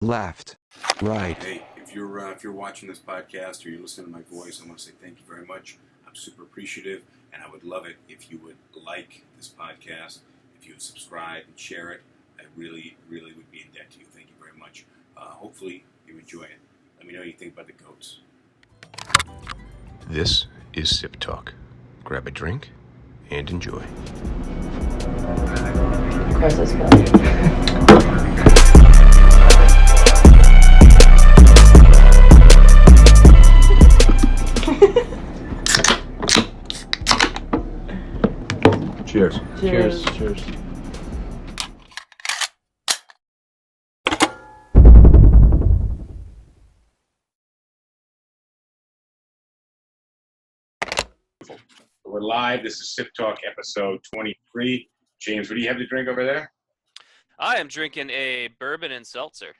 left, right. Hey, if you're watching this podcast or you're listening to my voice, I want to say thank you very much. I'm super appreciative, and I would love it if you would like this podcast, if you would subscribe and share it. I really, really would be in debt to you. Thank you very much. Hopefully, you enjoy it. Let me know what you think about the goats. This is SipTalk. Grab a drink and enjoy. Crisis Cheers. Cheers. Cheers. We're live. This is SipTalk episode 23. James, what do you have to drink over there? I am drinking a bourbon and seltzer.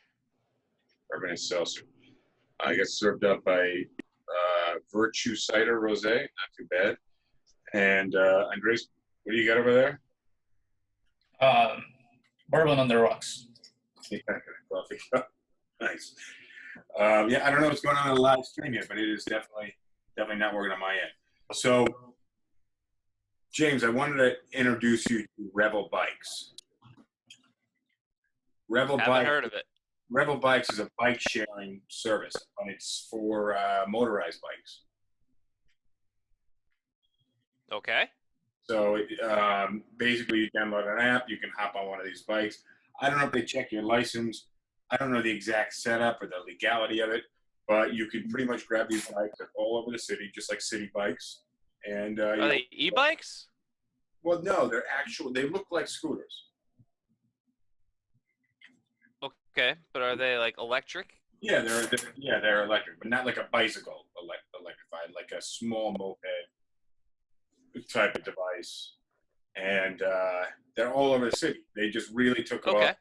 Bourbon and seltzer. I got served up by Virtue Cider Rosé. Not too bad. And Andres, what do you got over there? Bourbon on the rocks. Yeah, coffee cup. Nice. Yeah, I don't know what's going on in the live stream yet, but it is definitely not working on my end. So, James, I wanted to introduce you to Revel Bikes. Haven't heard of it. Revel Bikes is a bike sharing service, and it's for motorized bikes. Okay. So basically, you download an app, you can hop on one of these bikes. I don't know if they check your license. I don't know the exact setup or the legality of it, but you can pretty much grab these bikes all over the city, just like city bikes. And Are they e-bikes? Well, no, they're actual. They look like scooters. Okay, but are they like electric? Yeah, they're electric, but not like a bicycle electrified, like a small moped type of device. And they're all over the city. They just really took off. Okay.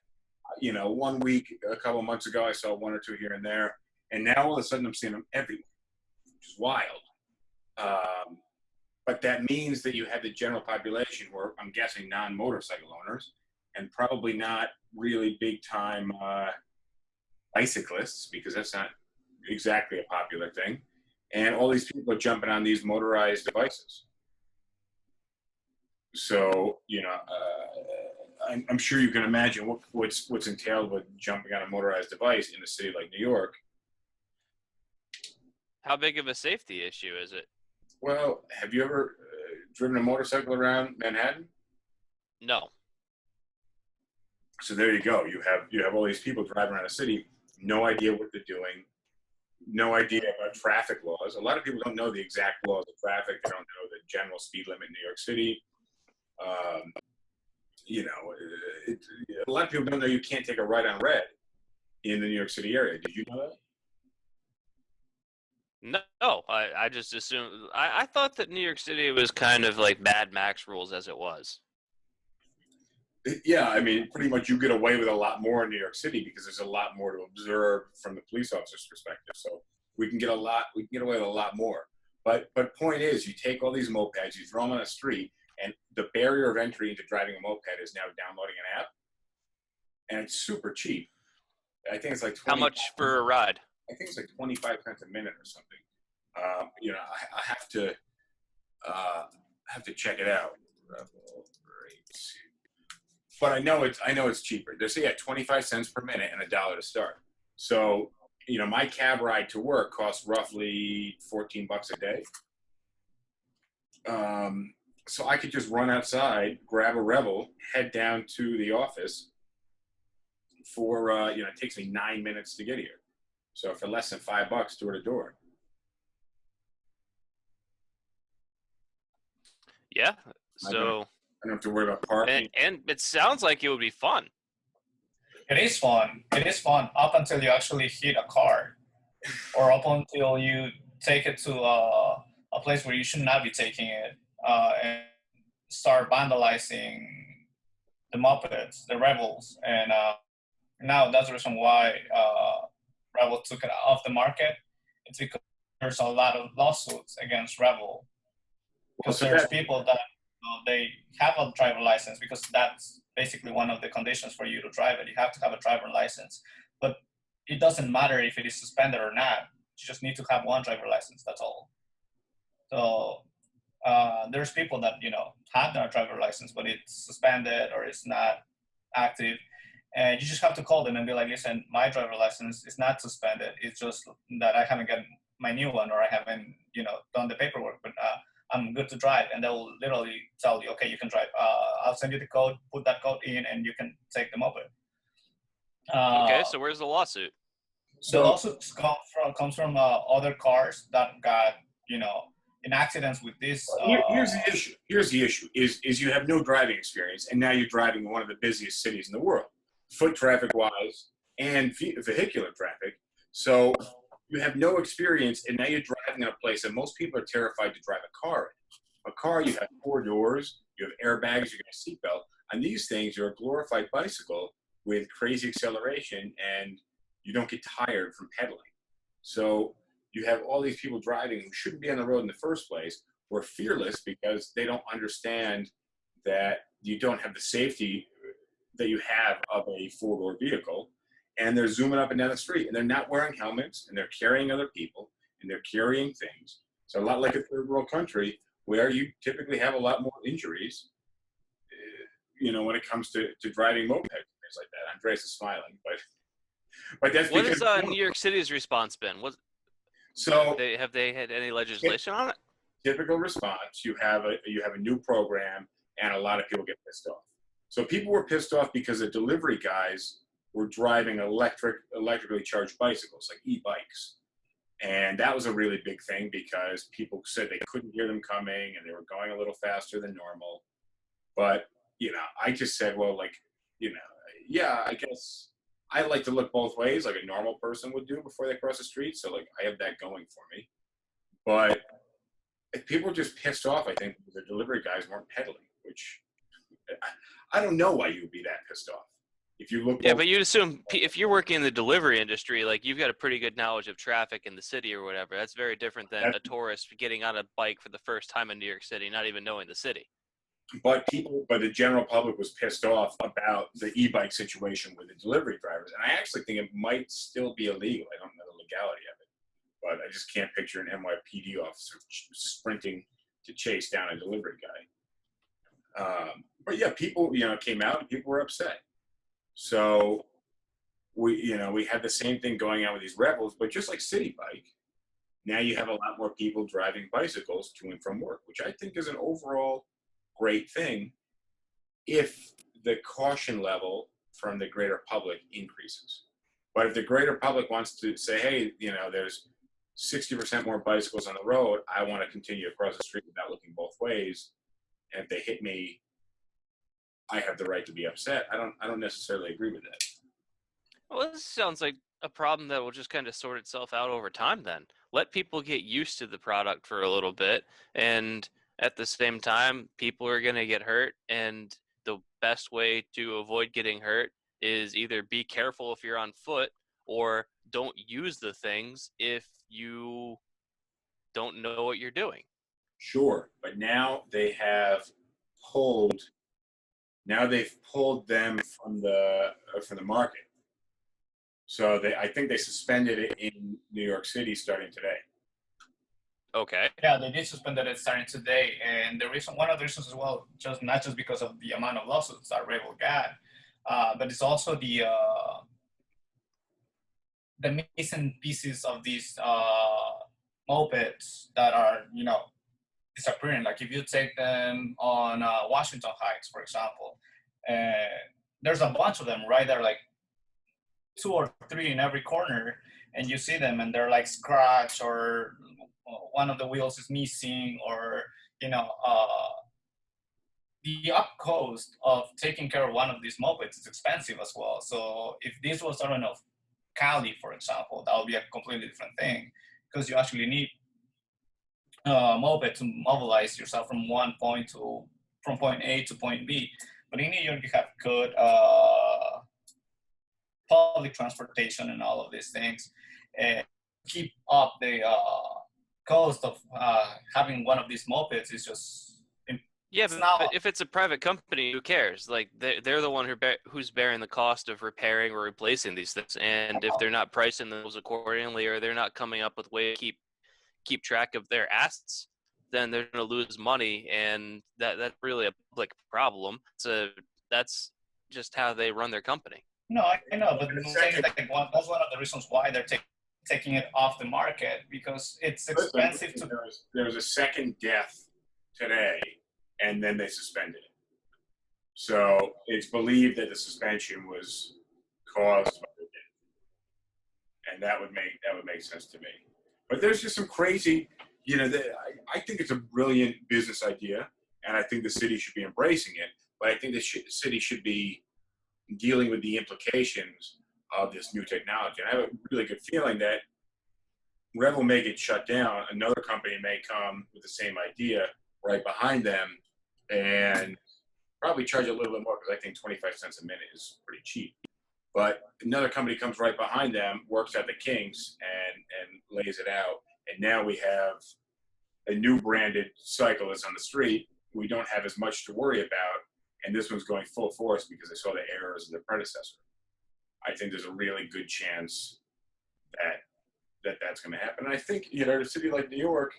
1 week, a couple months ago, I saw one or two here and there, and now all of a sudden I'm seeing them everywhere, which is wild. But that means that you have the general population, who are, I'm guessing, non-motorcycle owners, and probably not really big-time bicyclists, because that's not exactly a popular thing. And all these people are jumping on these motorized devices. So, I'm sure you can imagine what's entailed with jumping on a motorized device in a city like New York. How big of a safety issue is it? Well, have you ever driven a motorcycle around Manhattan? No. So there you go. You have all these people driving around a city, no idea what they're doing, no idea about traffic laws. A lot of people don't know the exact laws of traffic. They don't know the general speed limit in New York City. A lot of people don't know you can't take a right on red in the New York City area. Did you know that? No, I just assumed. I thought that New York City was kind of like Mad Max rules as it was. Yeah, I mean, pretty much you get away with a lot more in New York City because there's a lot more to observe from the police officer's perspective. So we can get away with a lot more. But point is, you take all these mopeds, you throw them on the street, and the barrier of entry into driving a moped is now downloading an app, and it's super cheap. I think it's like How much for a ride? I think it's like 25 cents a minute or something. I have to check it out. But I know it's cheaper. They say 25 cents per minute and $1 to start. So my cab ride to work costs roughly $14 a day. So I could just run outside, grab a Revel, head down to the office for it takes me 9 minutes to get here. So for less than $5, door to door. Yeah. So I don't have to worry about parking. and it sounds like it would be fun. It is fun. It is fun up until you actually hit a car, or up until you take it to a place where you should not be taking it, and start vandalizing the mopeds, the Revels, and now that's the reason why Revel took it off the market. It's because there's a lot of lawsuits against Revel, because there's people that they have a driver license, because that's basically one of the conditions for you to drive it. You have to have a driver license. But it doesn't matter if it is suspended or not. You just need to have one driver license. That's all. So there's people that have their driver license, but it's suspended or it's not active, and you just have to call them and be like, listen, my driver license is not suspended. It's just that I haven't gotten my new one, or I haven't done the paperwork, but I'm good to drive. And they'll literally tell you, okay, you can drive. I'll send you the code, put that code in, and you can take them over. Okay, so where's the lawsuit? The lawsuit comes from other cars that got in accidents with this. Here's the issue. Here's the issue: is you have no driving experience, and now you're driving in one of the busiest cities in the world, foot traffic wise and vehicular traffic. So you have no experience, and now you're driving in a place that most people are terrified to drive a car in. A car, you have 4 doors, you have airbags, you got a seatbelt. On these things, you're a glorified bicycle with crazy acceleration, and you don't get tired from pedaling. So you have all these people driving who shouldn't be on the road in the first place, who are fearless because they don't understand that you don't have the safety that you have of a 4-door vehicle, and they're zooming up and down the street, and they're not wearing helmets, and they're carrying other people, and they're carrying things. So a lot like a third world country where you typically have a lot more injuries, when it comes to driving mopeds and things like that. Andres is smiling, but that's what because has New York City's response been? Have they had any legislation on it? Typical response: you have a new program, and a lot of people get pissed off. So people were pissed off because the delivery guys were driving electrically charged bicycles, like e-bikes, and that was a really big thing because people said they couldn't hear them coming, and they were going a little faster than normal. But I just said, well, yeah, I guess I like to look both ways, like a normal person would do before they cross the street. So I have that going for me. But if people were just pissed off, I think the delivery guys weren't pedaling, which I don't know why you would be that pissed off. If you look, yeah, but you'd assume if you're working in the delivery industry, you've got a pretty good knowledge of traffic in the city or whatever. That's very different than a tourist getting on a bike for the first time in New York City, not even knowing the city. But the general public was pissed off about the e-bike situation with the delivery drivers. And I actually think it might still be illegal. I don't know the legality of it, but I just can't picture an NYPD officer sprinting to chase down a delivery guy. But yeah, people, came out and people were upset. So we had the same thing going on with these Revels, but just like City Bike, now you have a lot more people driving bicycles to and from work, which I think is an overall great thing if the caution level from the greater public increases. But if the greater public wants to say, hey, there's 60% more bicycles on the road, I want to continue across the street without looking both ways, and if they hit me, I have the right to be upset. I don't necessarily agree with that. Well, this sounds like a problem that will just kind of sort itself out over time then. Let people get used to the product for a little bit, and at the same time, people are going to get hurt, and the best way to avoid getting hurt is either be careful if you're on foot or don't use the things if you don't know what you're doing. Sure, but now they've pulled them from the market. So I think they suspended it in New York City starting today. Okay. Yeah, they did suspend it starting today, and one of the reasons as well, not just because of the amount of lawsuits that Revel got, but it's also the missing pieces of these mopeds that are disappearing. Like if you take them on Washington Heights, for example, there's a bunch of them right there, like 2 or 3 in every corner, and you see them and they're scratched, or one of the wheels is missing, or the up cost of taking care of one of these mopeds is expensive as well. So if this was, I don't know, Cali, for example, that would be a completely different thing, because you actually need a moped to mobilize yourself from point A to point B. But in New York, you have good public transportation and all of these things, and keep up the cost of having one of these mopeds is just Yeah, It's but not. if it's a private company, who cares? Like they're the one who's bearing the cost of repairing or replacing these things. And if they're not pricing those accordingly, or they're not coming up with ways to keep track of their assets, then they're going to lose money, and that's really a public problem. So that's just how they run their company. No, I know, but And I'm the saying second, that's one of the reasons why they're taking it off the market, because it's expensive to. there was a second death today, and then they suspended it. So it's believed that the suspension was caused by the death, and that would make sense to me. But there's just some crazy, I think it's a brilliant business idea, and I think the city should be embracing it. But I think the city should be dealing with the implications of this new technology. And I have a really good feeling that Revel may get shut down. Another company may come with the same idea right behind them and probably charge a little bit more, because I think 25 cents a minute is pretty cheap. But another company comes right behind them, works out the kinks, and lays it out. And now we have a new branded cyclist on the street. We don't have as much to worry about, and this one's going full force because they saw the errors of the predecessor. I think there's a really good chance that's going to happen. And I think, a city like New York,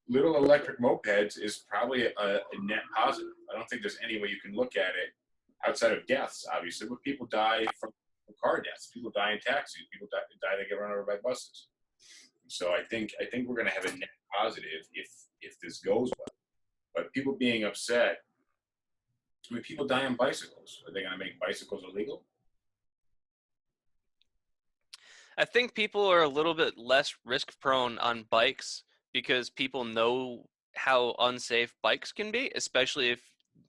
little electric mopeds is probably a net positive. I don't think there's any way you can look at it outside of deaths, obviously, but people die from car deaths. People die in taxis. People die they get run over by buses. So I think we're going to have a net positive if this goes well. But people being upset, people die on bicycles. Are they going to make bicycles illegal? I think people are a little bit less risk prone on bikes because people know how unsafe bikes can be, especially if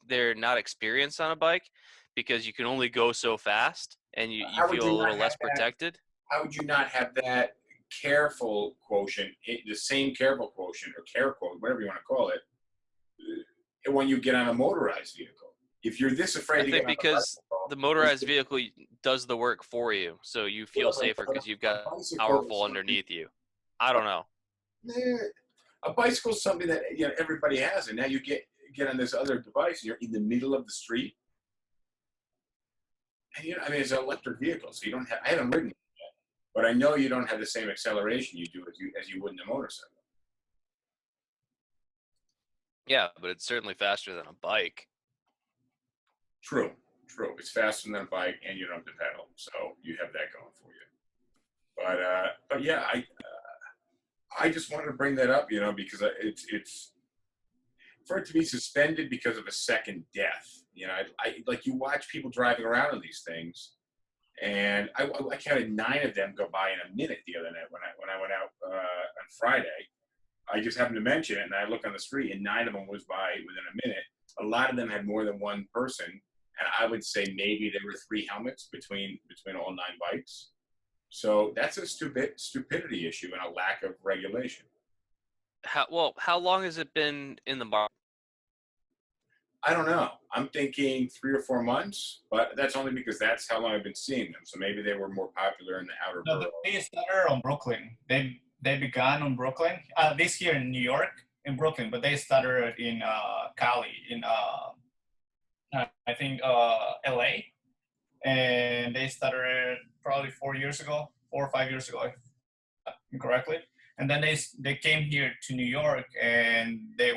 they're not experienced on a bike, because you can only go so fast and you feel a little less protected. How would you not have that careful quotient, the same careful quotient or care quotient, whatever you want to call it, when you get on a motorized vehicle? If you're this afraid to get on because the motorized vehicle does the work for you, so you feel safer because you've got powerful underneath you. I don't know. A bicycle is something that everybody has, and now you get on this other device, and you're in the middle of the street. And it's an electric vehicle, so you don't have. I haven't ridden it yet, but I know you don't have the same acceleration you do as you would in a motorcycle. Yeah, but it's certainly faster than a bike. True. It's faster than a bike, and you don't have to pedal, so you have that going for you. But yeah, I just wanted to bring that up, because it's for it to be suspended because of a second death. I like, you watch people driving around on these things, and I counted 9 of them go by in a minute the other night when I went out on Friday. I just happened to mention it, and I looked on the street, and 9 of them was by within a minute. A lot of them had more than one person, and I would say maybe there were 3 helmets between all 9 bikes. So that's a stupidity issue and a lack of regulation. How long has it been in the market? I don't know. I'm thinking 3 or 4 months, but that's only because that's how long I've been seeing them. So maybe they were more popular in the outer boroughs. They started on Brooklyn. They began on Brooklyn. This here in New York, in Brooklyn, but they started in Cali, in I think LA, and they started probably 4 or 5 years ago, if incorrectly. And then they came here to New York, and they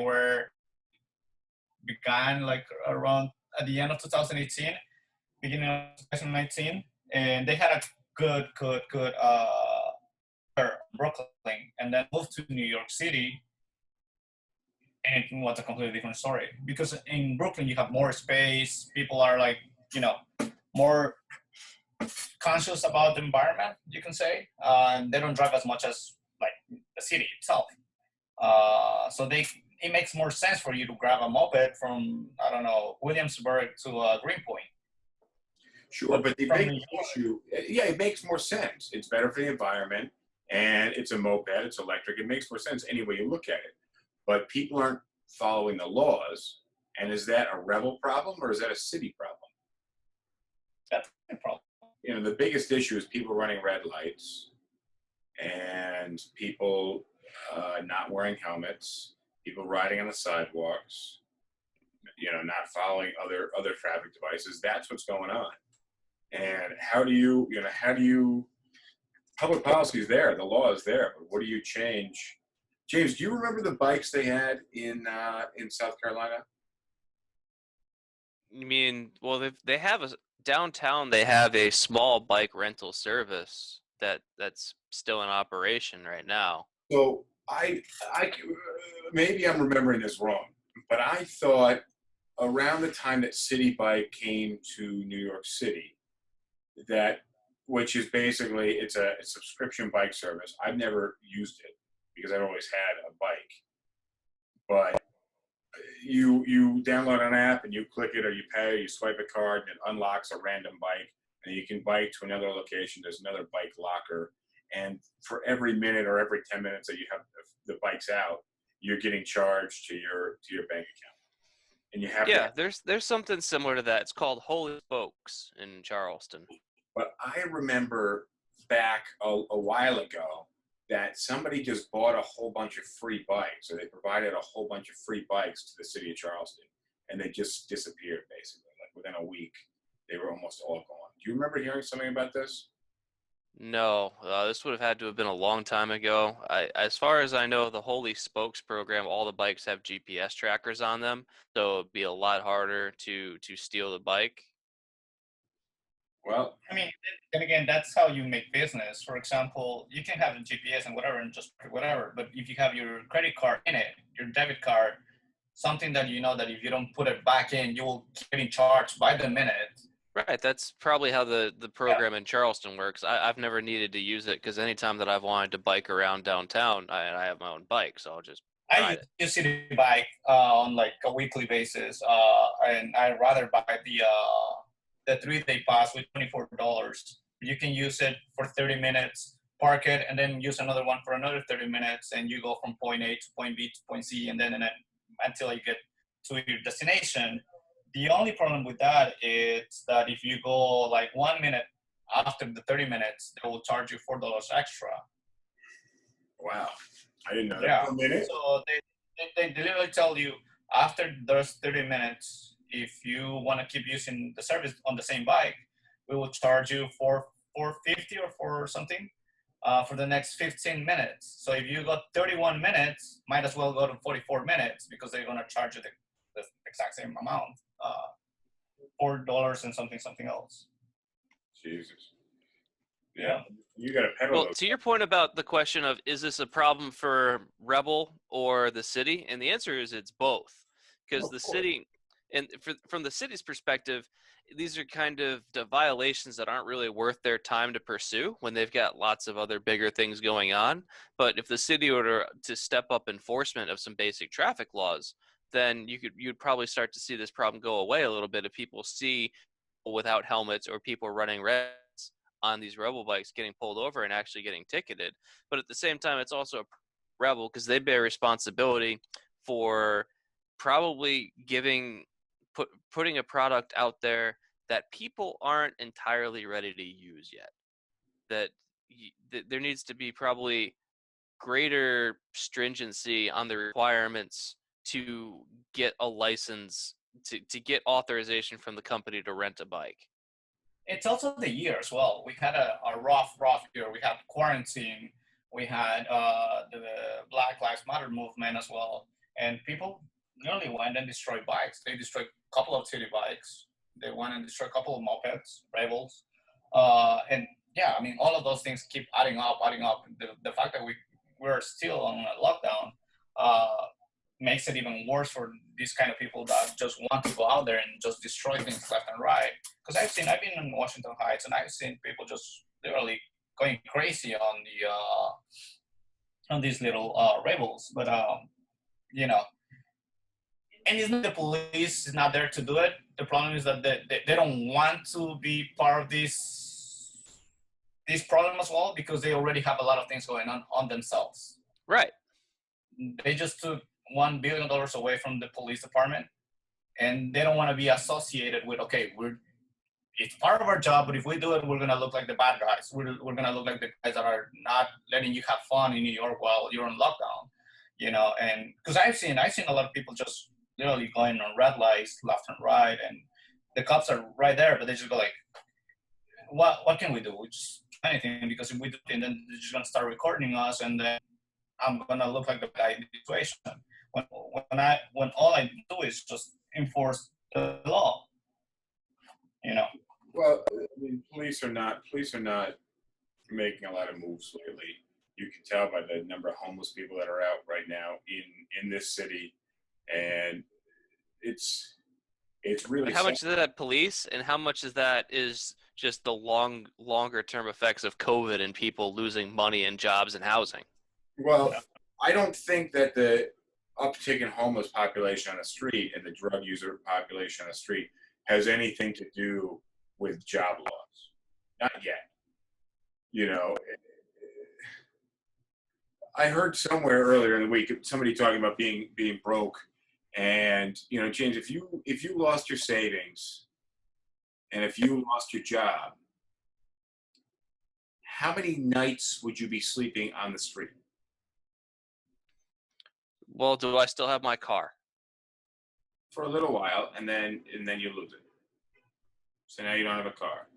began like around at the end of 2018, beginning of 2019, and they had a good Brooklyn, and then moved to New York City, and it was a completely different story. Because in Brooklyn you have more space, people are like, more conscious about the environment, you can say, and they don't drive as much as like the city itself. So it makes more sense for you to grab a moped from, I don't know, Williamsburg to Greenpoint. Sure, but the big issue, it makes more sense. It's better for the environment, and it's a moped, it's electric. It makes more sense any way you look at it. But people aren't following the laws, and is that a Revel problem or is that a city problem? That's a problem. The biggest issue is people running red lights, and people not wearing helmets, people riding on the sidewalks, not following other traffic devices. That's what's going on. And how do you public policy is there, the law is there, but what do you change? James, do you remember the bikes they had in South Carolina? You mean, well, they have downtown. They have a small bike rental service that's still in operation right now. So I maybe I'm remembering this wrong, but I thought around the time that City Bike came to New York City, which is basically it's a subscription bike service. I've never used it because I've always had a bike, but you download an app and you click it or you pay, or you swipe a card and it unlocks a random bike, and you can bike to another location. There's another bike locker, and for every minute or every 10 minutes that you have the bikes out, you're getting charged to your bank account. And you have there's something similar to that. It's called Holy Spokes in Charleston. But I remember back a while ago that somebody just bought a whole bunch of free bikes, or they provided a whole bunch of free bikes to the city of Charleston, and they just disappeared basically. Like within a week, they were almost all gone. Do you remember hearing something about this? No, this would have had to have been a long time ago. As far as I know, the Holy Spokes program, all the bikes have GPS trackers on them, so it'd be a lot harder to steal the bike. Well, I mean, then again, that's how you make business. For example, you can have a GPS and whatever and just whatever, but if you have your credit card in it, your debit card, something that you know that if you don't put it back in, you will keep getting charged by the minute. Right, that's probably how the program in Charleston works. I've never needed to use it because anytime that I've wanted to bike around downtown, I have my own bike, so I'll just ride it. I use City Bike on like a weekly basis, and I'd rather buy the 3-day pass with $24. You can use it for 30 minutes, park it, and then use another one for another 30 minutes, and you go from point A to point B to point C, and then until you get to your destination. The only problem with that is that if you go like 1 minute after the 30 minutes, they will charge you $4 extra. wow. I didn't know that. Yeah. Per minute? So they literally tell you after those 30 minutes, if you want to keep using the service on the same bike, we will charge you for $4.50 or for something for the next 15 minutes. So if you got 31 minutes, might as well go to 44 minutes because they're going to charge you the exact same amount, $4 and something else. Jesus. Yeah. You got to pedal. Well, to your point about the question of is this a problem for Revel or the city, and the answer is it's both, because the city, and from the city's perspective, these are kind of the violations that aren't really worth their time to pursue when they've got lots of other bigger things going on. But if the city were to step up enforcement of some basic traffic laws, then you'd probably start to see this problem go away a little bit if people see people without helmets or people running red on these Revel bikes getting pulled over and actually getting ticketed. But at the same time, it's also a Revel because they bear responsibility for probably putting a product out there that people aren't entirely ready to use yet. That there needs to be probably greater stringency on the requirements to get a license, to get authorization from the company to rent a bike. It's also the year as well. We had a rough year. We had quarantine. We had the Black Lives Matter movement as well. And people nearly went and destroyed bikes. They destroyed a couple of city bikes. They went and destroyed a couple of mopeds, Revels. And yeah, I mean, all of those things keep adding up. The fact that we're still on a lockdown makes it even worse for these kind of people that just want to go out there and just destroy things left and right. Because I've been in Washington Heights and I've seen people just literally going crazy on these little Revels. But you know, and it's not the police is not there to do it. The problem is that they don't want to be part of this problem as well because they already have a lot of things going on themselves. Right. They just took $1 billion away from the police department, and they don't want to be associated with, okay, it's part of our job, but if we do it, we're going to look like the bad guys. We're going to look like the guys that are not letting you have fun in New York while you're on lockdown, you know, and because I've seen a lot of people just literally going on red lights left and right, and the cops are right there, but they just go like, what can we do? We just anything, because if we do it, then they're just gonna start recording us, and then I'm gonna look like the guy in the situation. When all I do is just enforce the law, you know. Well, I mean, police are not making a lot of moves lately. You can tell by the number of homeless people that are out right now in this city, and it's really How much of that police, and how much of that is just the longer term effects of COVID and people losing money and jobs and housing? well. I don't think that the uptick in homeless population on the street and the drug user population on the street has anything to do with job loss. Not yet. You know, I heard somewhere earlier in the week somebody talking about being broke, and you know, James, if you lost your savings and if you lost your job, how many nights would you be sleeping on the street? Well, do I still have my car? For a little while, and then you lose it. So now you don't have a car.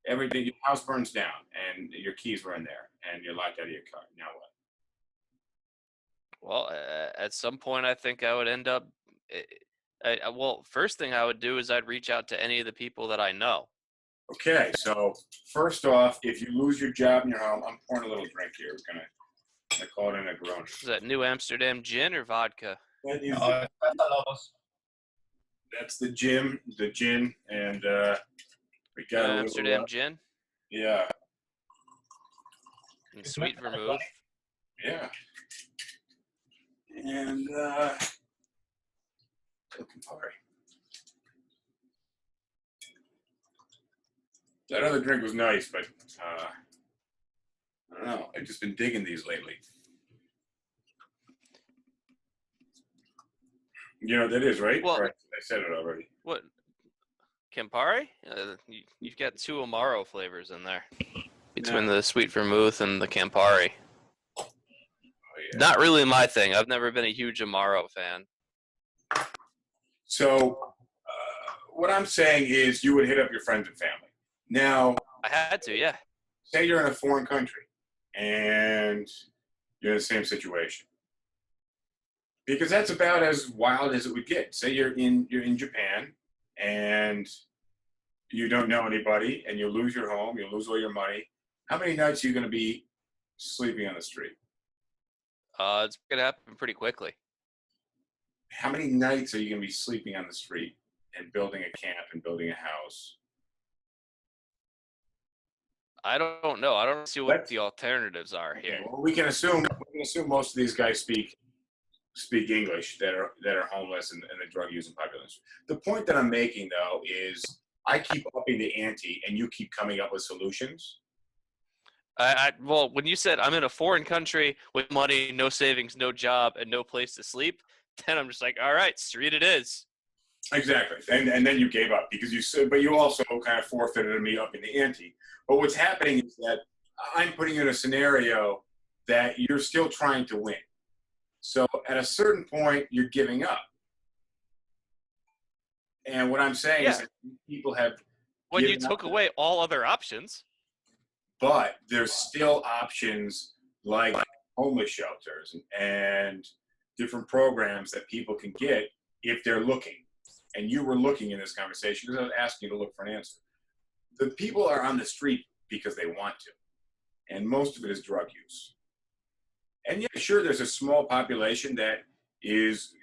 Everything, your house burns down, and your keys were in there, and you're locked out of your car. Now what? Well, at some point, I think I would end up. Well, first thing I would do is I'd reach out to any of the people that I know. Okay, so first off, if you lose your job in your home, I'm pouring a little drink here. We're gonna call it a Negroni. Is that New Amsterdam gin or vodka? That is that's the gin, and we got New a Amsterdam little, gin yeah, and sweet vermouth. yeah, and Campari. That other drink was nice, but I don't know. I've just been digging these lately. You know what that is, right? Well, Or I said it already. What? Campari? You've got two Amaro flavors in there between the sweet vermouth and the Campari. Oh, yeah. Not really my thing. I've never been a huge Amaro fan. So what I'm saying is you would hit up your friends and family. Now, I had to, yeah. say you're in a foreign country and you're in the same situation. Because that's about as wild as it would get. Say you're in Japan and you don't know anybody and you lose your home, you lose all your money. How many nights are you going to be sleeping on the street? It's gonna happen pretty quickly. How many nights are you going to be sleeping on the street and building a camp and building a house? I don't know. I don't see what the alternatives are here. Well, we can assume most of these guys speak English that are homeless and the drug using population. The point that I'm making though is I keep upping the ante and you keep coming up with solutions. Well, when you said I'm in a foreign country with money, no savings, no job, and no place to sleep, then I'm just like, all right, street it is. Exactly, and then you gave up because you said, but you also kind of forfeited me upping the ante. But what's happening is that I'm putting you in a scenario that you're still trying to win. So at a certain point, you're giving up. And what I'm saying is that people have. When you took away all other options. But there's still options like homeless shelters and different programs that people can get if they're looking. And you were looking in this conversation because I was asking you to look for an answer. The people are on the street because they want to. And most of it is drug use. And yeah, sure, there's a small population that is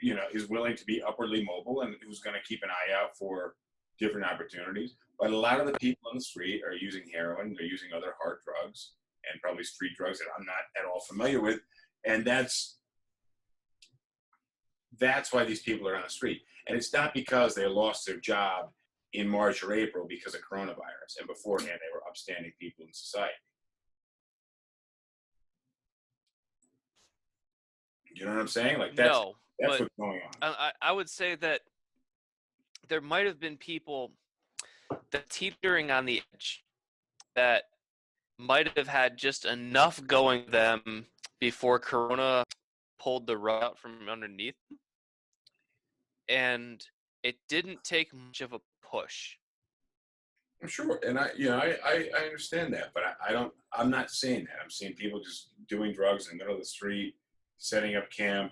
willing to be upwardly mobile and who's going to keep an eye out for different opportunities. But a lot of the people on the street are using heroin, they're using other hard drugs, and probably street drugs that I'm not at all familiar with. And that's why these people are on the street. And it's not because they lost their job in March or April because of coronavirus. And beforehand, they were upstanding people in society. You know what I'm saying? Like that's what's going on. I would say that there might have been people that teetering on the edge that might have had just enough going them before Corona pulled the rug out from underneath them. and it didn't take much of a push. I'm sure, and I understand that, but I'm not saying that. I'm seeing people just doing drugs in the middle of the street, setting up camp.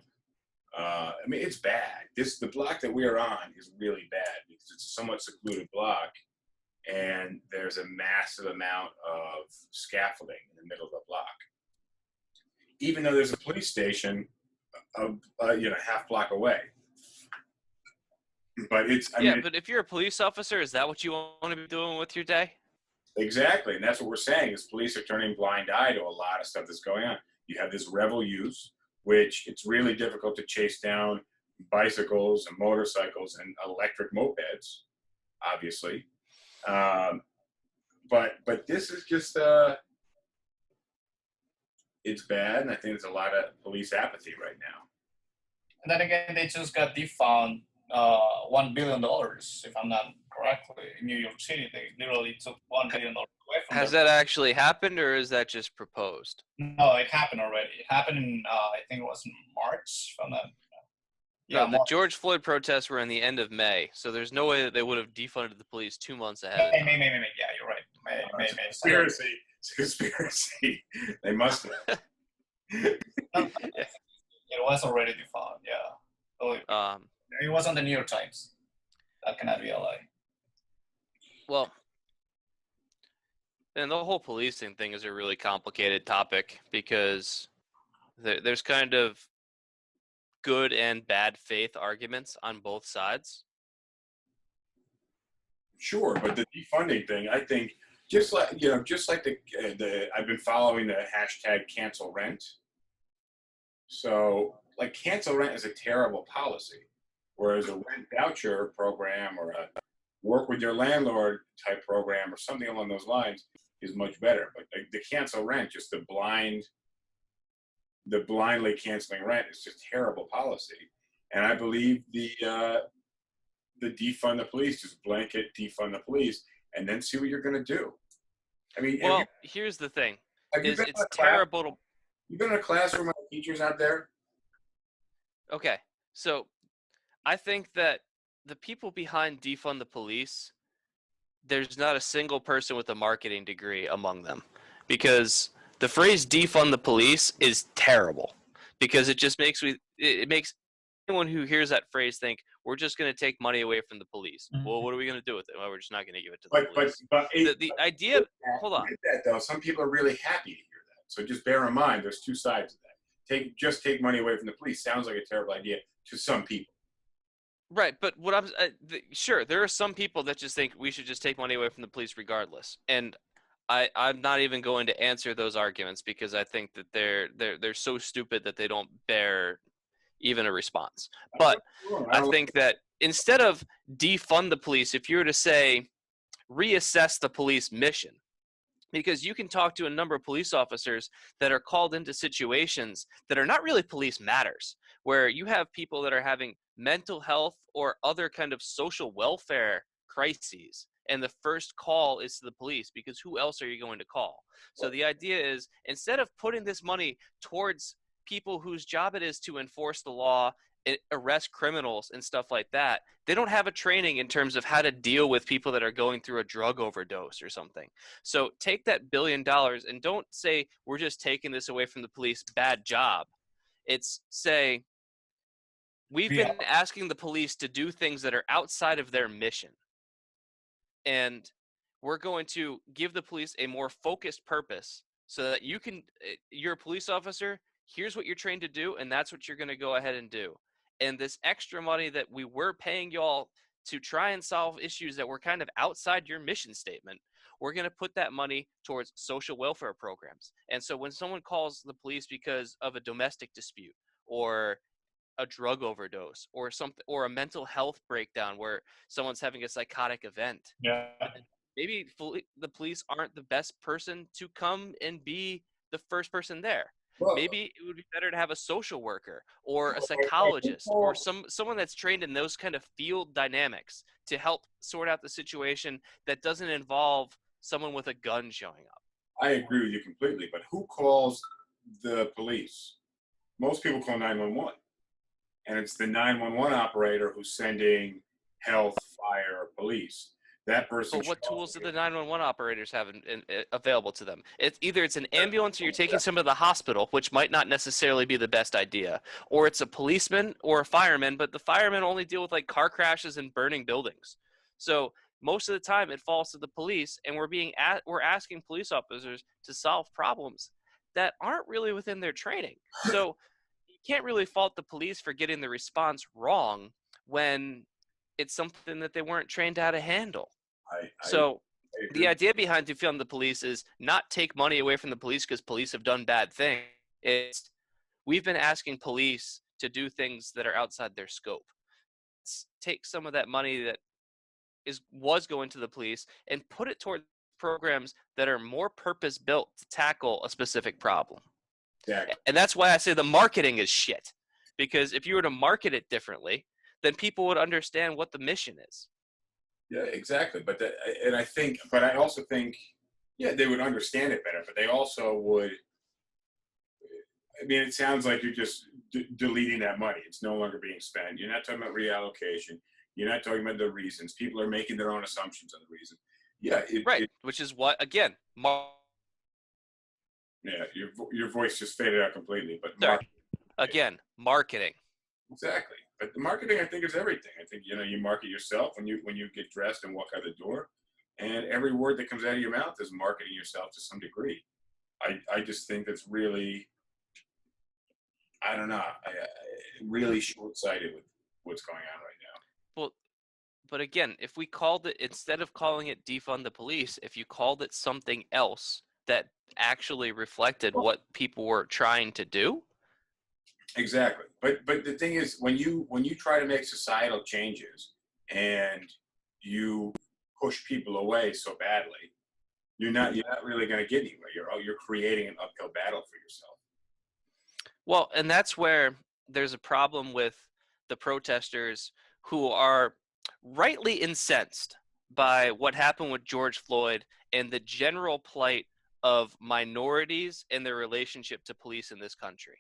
I mean, it's bad. The block that we are on is really bad because it's a somewhat secluded block, and there's a massive amount of scaffolding in the middle of the block. Even though there's a police station, half block away. But but if you're a police officer, is that what you want to be doing with your day? Exactly, and that's what we're saying is police are turning blind eye to a lot of stuff that's going on. You have this Revel use, which it's really difficult to chase down bicycles and motorcycles and electric mopeds, obviously. But this is just it's bad, and I think there's a lot of police apathy right now. And then again, they just got defund $1 billion, if I'm not correctly, in New York City. They literally took $1 billion away from Has them. that actually happened, or is that just proposed? No, it happened already. It happened in, I think it was in March. From that. No, the March. George Floyd protests were in the end of May, so there's no way that they would have defunded the police 2 months ahead. May. Yeah, you're right. May. Conspiracy. It's a conspiracy. They must have. It was already defunded, yeah. So it was on the New York Times. That cannot be a lie. Well, and the whole policing thing is a really complicated topic because there's kind of good and bad faith arguments on both sides. Sure, but the defunding thing, I think, just like the I've been following the hashtag cancel rent. So, like, cancel rent is a terrible policy, whereas a rent voucher program or a work with your landlord type program or something along those lines is much better. But the cancel rent, just the blindly canceling rent is just terrible policy. And I believe the defund the police, just blanket defund the police, and then see what you're going to do. I mean, here's the thing: it's terrible to. You've been in a classroom with teachers out there? Okay, so I think that the people behind defund the police, there's not a single person with a marketing degree among them, because the phrase defund the police is terrible, because it just makes anyone who hears that phrase think we're just going to take money away from the police. Mm-hmm. Well, what are we going to do with it? Well, we're just not going to give it to the police. But the idea. Hold on. That, though, some people are really happy to hear that. So just bear in mind, there's two sides of that. Just take money away from the police sounds like a terrible idea to some people. Right, but what I'm sure there are some people that just think we should just take money away from the police regardless, and I'm not even going to answer those arguments because I think that they're so stupid that they don't bear even a response. But I think that instead of defund the police, if you were to say reassess the police mission, because you can talk to a number of police officers that are called into situations that are not really police matters, where you have people that are having mental health or other kind of social welfare crises, and the first call is to the police, because who else are you going to call? So the idea is, instead of putting this money towards people whose job it is to enforce the law, arrest criminals and stuff like that, they don't have a training in terms of how to deal with people that are going through a drug overdose or something. So take that $1 billion and don't say we're just taking this away from the police, bad job. It's say we've been asking the police to do things that are outside of their mission, and we're going to give the police a more focused purpose so that you're a police officer, here's what you're trained to do, and that's what you're going to go ahead and do. And this extra money that we were paying y'all to try and solve issues that were kind of outside your mission statement, we're going to put that money towards social welfare programs. And so when someone calls the police because of a domestic dispute or a drug overdose or something, or a mental health breakdown where someone's having a psychotic event, maybe the police aren't the best person to come and be the first person there. Well, maybe it would be better to have a social worker or a psychologist or someone that's trained in those kind of field dynamics to help sort out the situation that doesn't involve someone with a gun showing up. I agree with you completely, but who calls the police? Most people call 911. and it's the 911 operator who's sending health, fire, or police. That person. But what tools do the 911 operators have available to them? It's either it's an ambulance or you're taking someone to the hospital, which might not necessarily be the best idea, or it's a policeman or a fireman, but the firemen only deal with like car crashes and burning buildings. So most of the time it falls to the police, and we're asking police officers to solve problems that aren't really within their training. So you can't really fault the police for getting the response wrong when it's something that they weren't trained how to handle. So the idea behind defund the police is not take money away from the police because police have done bad things. It's we've been asking police to do things that are outside their scope. Let's take some of that money that was going to the police and put it toward programs that are more purpose built to tackle a specific problem. Exactly. And that's why I say the marketing is shit. Because if you were to market it differently, then people would understand what the mission is. Yeah, exactly. But I also think, yeah, they would understand it better. But they also would. I mean, it sounds like you're just deleting that money. It's no longer being spent. You're not talking about reallocation. You're not talking about the reasons. People are making their own assumptions on the reason. Yeah, which is what again. Yeah, your voice just faded out completely. But marketing. Exactly. But the marketing, I think, is everything. I think you market yourself when you get dressed and walk out the door, and every word that comes out of your mouth is marketing yourself to some degree. I just think that's really, I don't know, really short-sighted with what's going on right now. Well, but again, if we called it, instead of calling it defund the police, if you called it something else that actually reflected what people were trying to do. Exactly. But the thing is, when you try to make societal changes and you push people away so badly, you're not really going to get anywhere. You're creating an uphill battle for yourself. Well, and that's where there's a problem with the protesters who are rightly incensed by what happened with George Floyd and the general plight of minorities and their relationship to police in this country.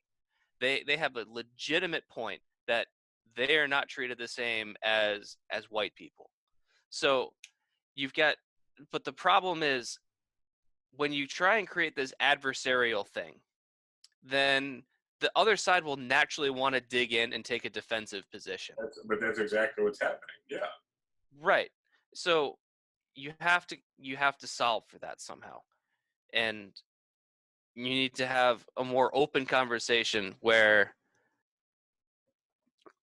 They have a legitimate point that they are not treated the same as white people. So but the problem is when you try and create this adversarial thing, then the other side will naturally want to dig in and take a defensive position. But that's exactly what's happening. Yeah. Right. So you have to solve for that somehow. And you need to have a more open conversation where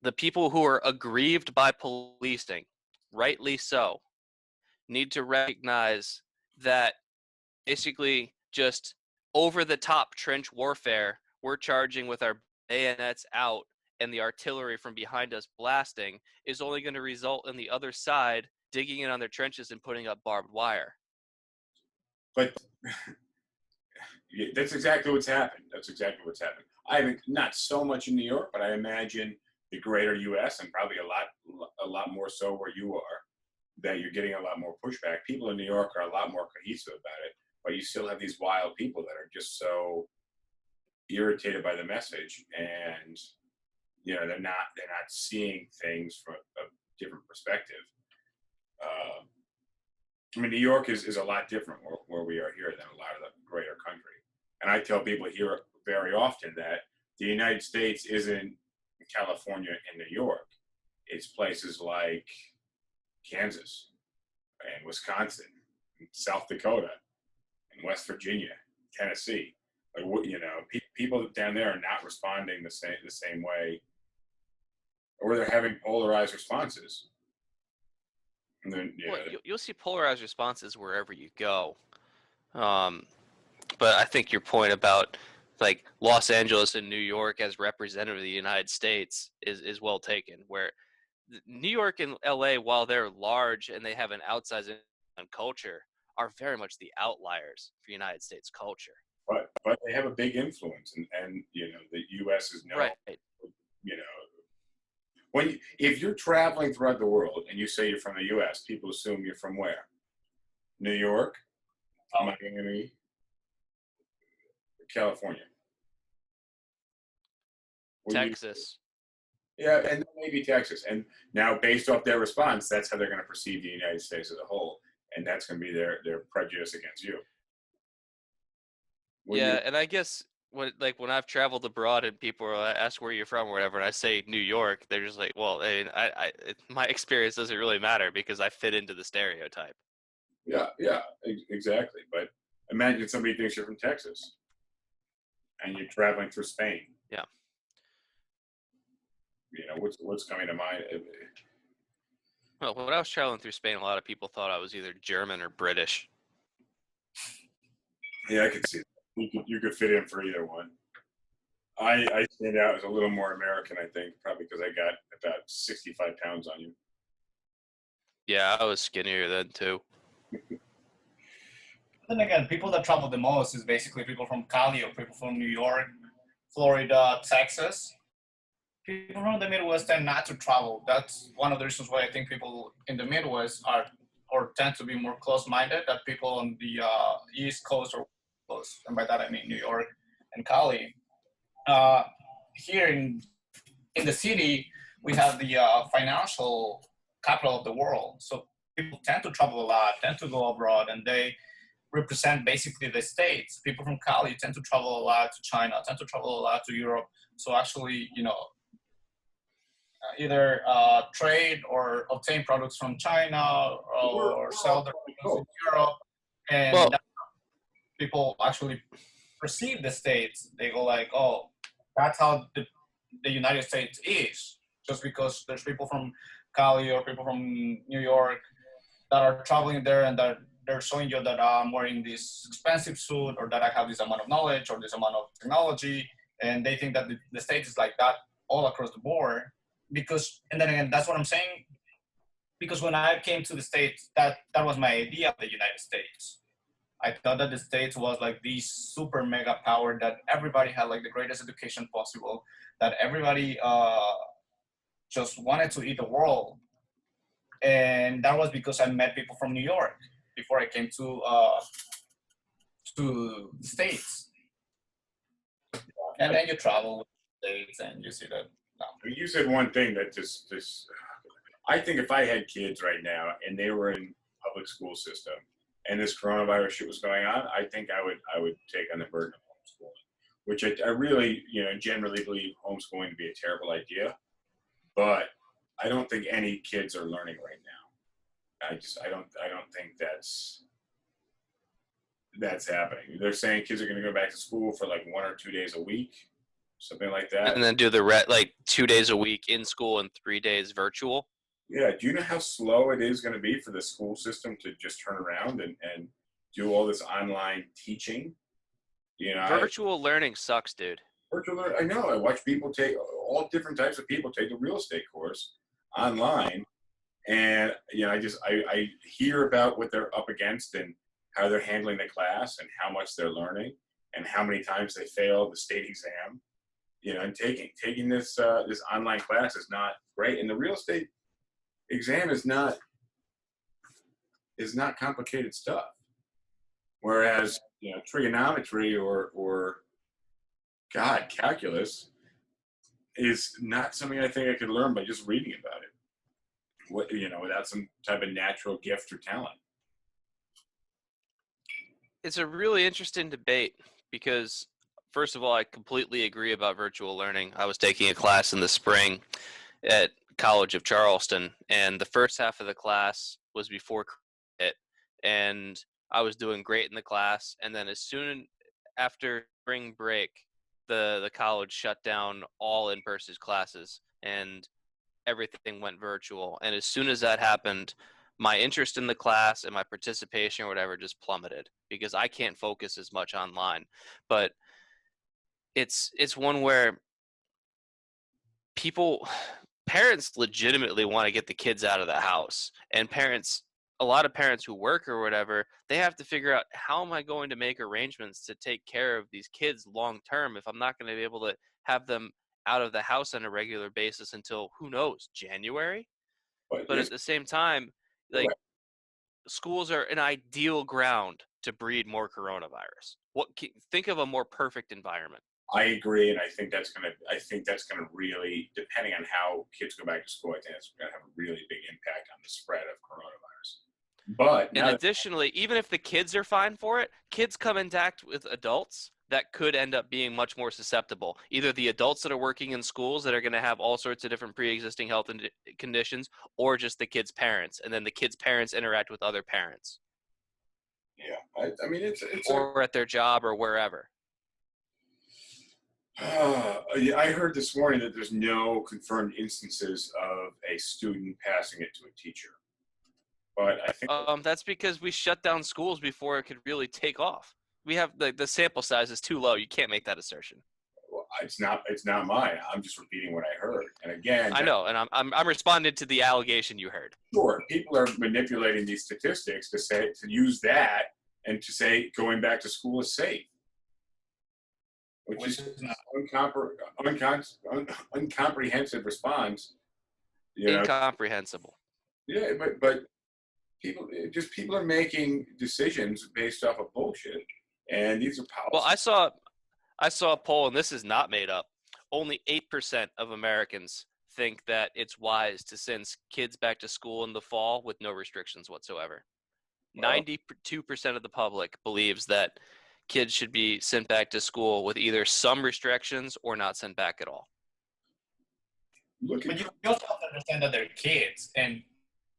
the people who are aggrieved by policing, rightly so, need to recognize that basically just over-the-top trench warfare we're charging with our bayonets out and the artillery from behind us blasting is only going to result in the other side digging in on their trenches and putting up barbed wire. But that's exactly what's happened. I mean, not so much in New York, but I imagine the greater U.S. and probably a lot more so where you are, that you're getting a lot more pushback. People in New York are a lot more cohesive about it, but you still have these wild people that are just so irritated by the message, and they're not seeing things from a different perspective. I mean, New York is a lot different where we are here than a lot of the greater country. And I tell people here very often that the United States isn't California and New York. It's places like Kansas and Wisconsin, and South Dakota, and West Virginia, Tennessee. Like, people down there are not responding the same way, or they're having polarized responses. And then, well, you'll see polarized responses wherever you go. But I think your point about like Los Angeles and New York as representative of the United States is well taken. Where New York and LA, while they're large and they have an outsized on culture, are very much the outliers for United States culture. But they have a big influence, and the U.S. is known. Right. If you're traveling throughout the world and you say you're from the U.S., people assume you're from where? New York, Miami, California, Texas. Yeah, and maybe Texas. And now, based off their response, that's how they're going to perceive the United States as a whole, and that's going to be their prejudice against you. When Yeah, you and I guess when I've traveled abroad and people ask where you're from or whatever, and I say New York, they're just like, well, my experience doesn't really matter because I fit into the stereotype. yeah, exactly. But imagine somebody thinks you're from Texas, and you're traveling through Spain. Yeah. You know what's coming to mind? Well, when I was traveling through Spain, a lot of people thought I was either German or British. Yeah, I could see that. You could fit in for either one. I stand out as a little more American, I think, probably because I got about 65 pounds on you. Yeah, I was skinnier then too. Then again, people that travel the most is basically people from Cali or people from New York, Florida, Texas. People from the Midwest tend not to travel. That's one of the reasons why I think people in the Midwest are or tend to be more close-minded than people on the East Coast or West Coast. And by that I mean New York and Cali. Here in the city, we have the financial capital of the world. So people tend to travel a lot, tend to go abroad, and they represent basically the States. People from Cali tend to travel a lot to China, tend to travel a lot to Europe. So actually, either trade or obtain products from China or sell their products in Europe. And Well, people actually perceive the States. They go like, oh, that's how the United States is. Just because there's people from Cali or people from New York that are traveling there and that they're showing you that I'm wearing this expensive suit or that I have this amount of knowledge or this amount of technology. And they think that the States is like that all across the board. Because, and then again, that's what I'm saying. Because when I came to the States, that was my idea of the United States. I thought that the States was like this super mega power that everybody had like the greatest education possible, that everybody just wanted to eat the world. And that was because I met people from New York before I came to the States. And then you travel with the States and you see that. No. You said one thing that just I think if I had kids right now and they were in public school system and this coronavirus shit was going on, I think I would take on the burden of homeschooling, which I really, generally believe homeschooling to be a terrible idea, but I don't think any kids are learning right now. I don't think that's happening. They're saying kids are going to go back to school for like 1 or 2 days a week, something like that. And then do the like 2 days a week in school and 3 days virtual. Yeah. Do you know how slow it is going to be for the school system to just turn around and do all this online teaching? Virtual learning sucks, dude. I know. I watch people take all different types of people take the real estate course online, and I hear about what they're up against and how they're handling the class and how much they're learning and how many times they fail the state exam. And taking this online class is not great, and the real estate exam is not complicated stuff. Whereas trigonometry or calculus is not something I think I could learn by just reading about it. Without some type of natural gift or talent. It's a really interesting debate because, first of all, I completely agree about virtual learning. I was taking a class in the spring at College of Charleston, and the first half of the class was before it, and I was doing great in the class. And then as soon after spring break, the college shut down all in-person classes, and everything went virtual. And as soon as that happened, my interest in the class and my participation or whatever just plummeted because I can't focus as much online. But it's one where parents legitimately want to get the kids out of the house, and a lot of parents who work or whatever, they have to figure out, how am I going to make arrangements to take care of these kids long term if I'm not going to be able to have them out of the house on a regular basis until, who knows, January? But at the same time, like, schools are an ideal ground to breed more coronavirus. Think of a more perfect environment. I agree, and I think that's gonna really, depending on how kids go back to school, I think that's gonna have a really big impact on the spread of coronavirus. But And additionally, even if the kids are fine for it, kids come in contact with adults that could end up being much more susceptible. Either the adults that are working in schools that are going to have all sorts of different pre-existing health conditions, or just the kids' parents, and then the kids' parents interact with other parents. yeah, I mean it's or at their job or wherever. Yeah, I heard this morning that there's no confirmed instances of a student passing it to a teacher. But I think That's because we shut down schools before it could really take off. We have the sample size is too low. You can't make that assertion. well, it's not mine. I'm just repeating what I heard. And again, I know, and I'm responding to the allegation you heard. sure, people are manipulating these statistics to use that and to say going back to school is safe, which is uncomprehensive response. You know, Incomprehensible. yeah, but people are making decisions based off of bullshit, and these are policies. Well, I saw a poll, and this is not made up. Only 8% of Americans think that it's wise to send kids back to school in the fall with no restrictions whatsoever. Well, 92% of the public believes that kids should be sent back to school with either some restrictions or not sent back at all. look But at you also have to understand that they're kids. And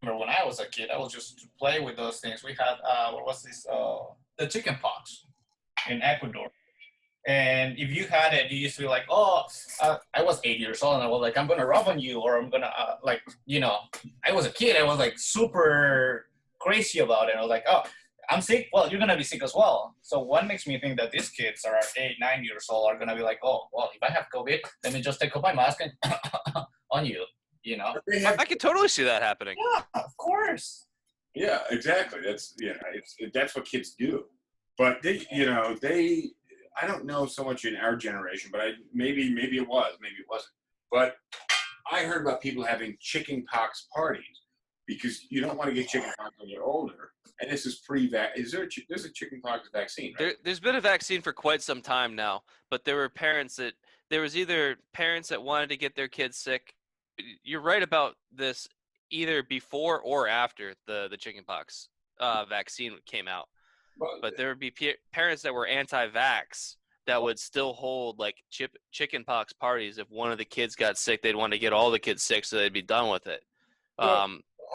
remember, when I was a kid, I was just to play with those things. We had what was this? The chicken pox in Ecuador. And if you had it, you used to be like, oh, I was 8 years old, and I was like, I'm gonna rub on you, or I'm gonna I was a kid. I was like super crazy about it. I was like, oh, I'm sick. Well, you're gonna be sick as well. So what makes me think that these kids are 8, 9 years old are gonna be like, oh, well, if I have COVID, let me just take off my mask and on you. I could totally see that happening. Yeah, of course. yeah, exactly. That's that's what kids do. But I don't know so much in our generation, but maybe it was, maybe it wasn't. But I heard about people having chicken pox parties because you don't want to get chicken pox when you're older. And this is there's a chicken pox vaccine, right? There's been a vaccine for quite some time now, but there was either parents that wanted to get their kids sick. You're right about this, either before or after the chickenpox vaccine came out. But there would be parents that were anti-vax that would still hold like chickenpox parties. If one of the kids got sick, they'd want to get all the kids sick so they'd be done with it.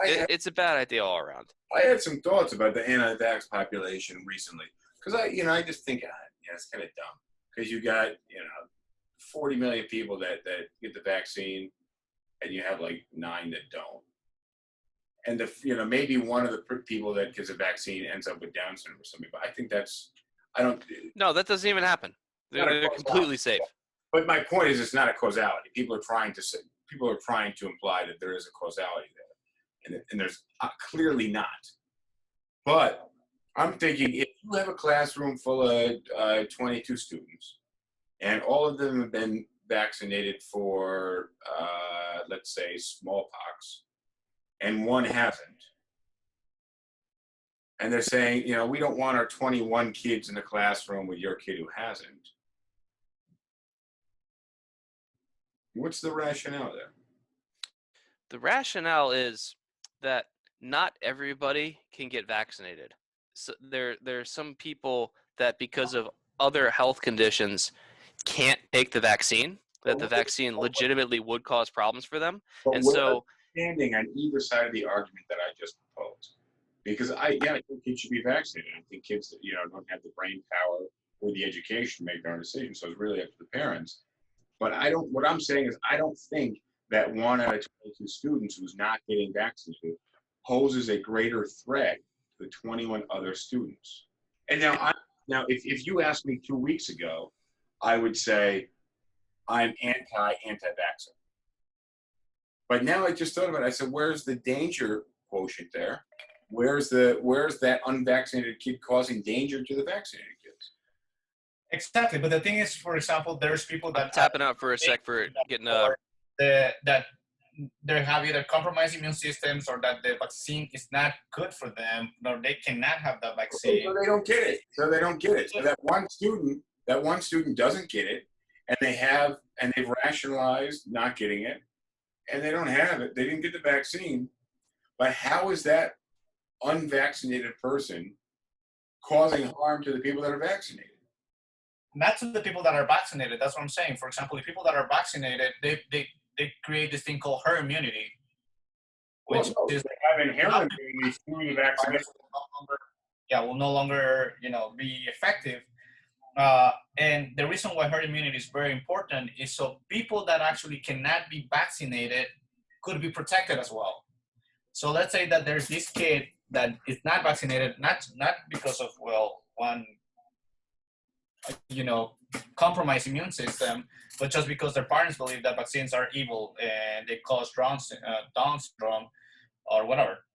It's a bad idea all around. I had some thoughts about the anti-vax population recently because I just think it's kind of dumb because you got 40 million people that get the vaccine and you have like 9 that don't. And maybe one of the people that gets a vaccine ends up with Down syndrome or something. But I think No, that doesn't even happen. They're completely safe. But my point is, it's not a causality. People are trying to imply that there is a causality there, and there's clearly not. But I'm thinking if you have a classroom full of 22 students, and all of them have been vaccinated for, let's say, smallpox, and one hasn't. And they're saying, we don't want our 21 kids in the classroom with your kid who hasn't. What's the rationale there? The rationale is that not everybody can get vaccinated. So there's some people that because of other health conditions can't take the vaccine, that the vaccine legitimately would cause problems for them. And so standing on either side of the argument that I just proposed, because I think kids should be vaccinated. I think kids that don't have the brain power or the education to make their own decisions, so it's really up to the parents. But what I'm saying is I don't think that 1 out of 22 students who's not getting vaccinated poses a greater threat to the 21 other students. And now if you asked me 2 weeks ago, I would say I'm anti-vaxxer. But now I just thought about it. I said, where's the danger quotient there? Where's that unvaccinated kid causing danger to the vaccinated kids? Exactly. But the thing is, for example, there's people that I'm tapping out for a sec for getting that they have either compromised immune systems or that the vaccine is not good for them, or they cannot have the vaccine. So they don't get it. So that one student doesn't get it, and they've rationalized not getting it, and they don't have it. They didn't get the vaccine, but how is that unvaccinated person causing harm to the people that are vaccinated? Not to the people that are vaccinated. That's what I'm saying. For example, the people that are vaccinated, they create this thing called herd immunity, which is they have inherent immunity through the vaccination. Will no longer be effective. And the reason why herd immunity is very important is so people that actually cannot be vaccinated could be protected as well. So let's say that there's this kid that is not vaccinated, not because of one compromised immune system, but just because their parents believe that vaccines are evil and they cause Down syndrome or whatever.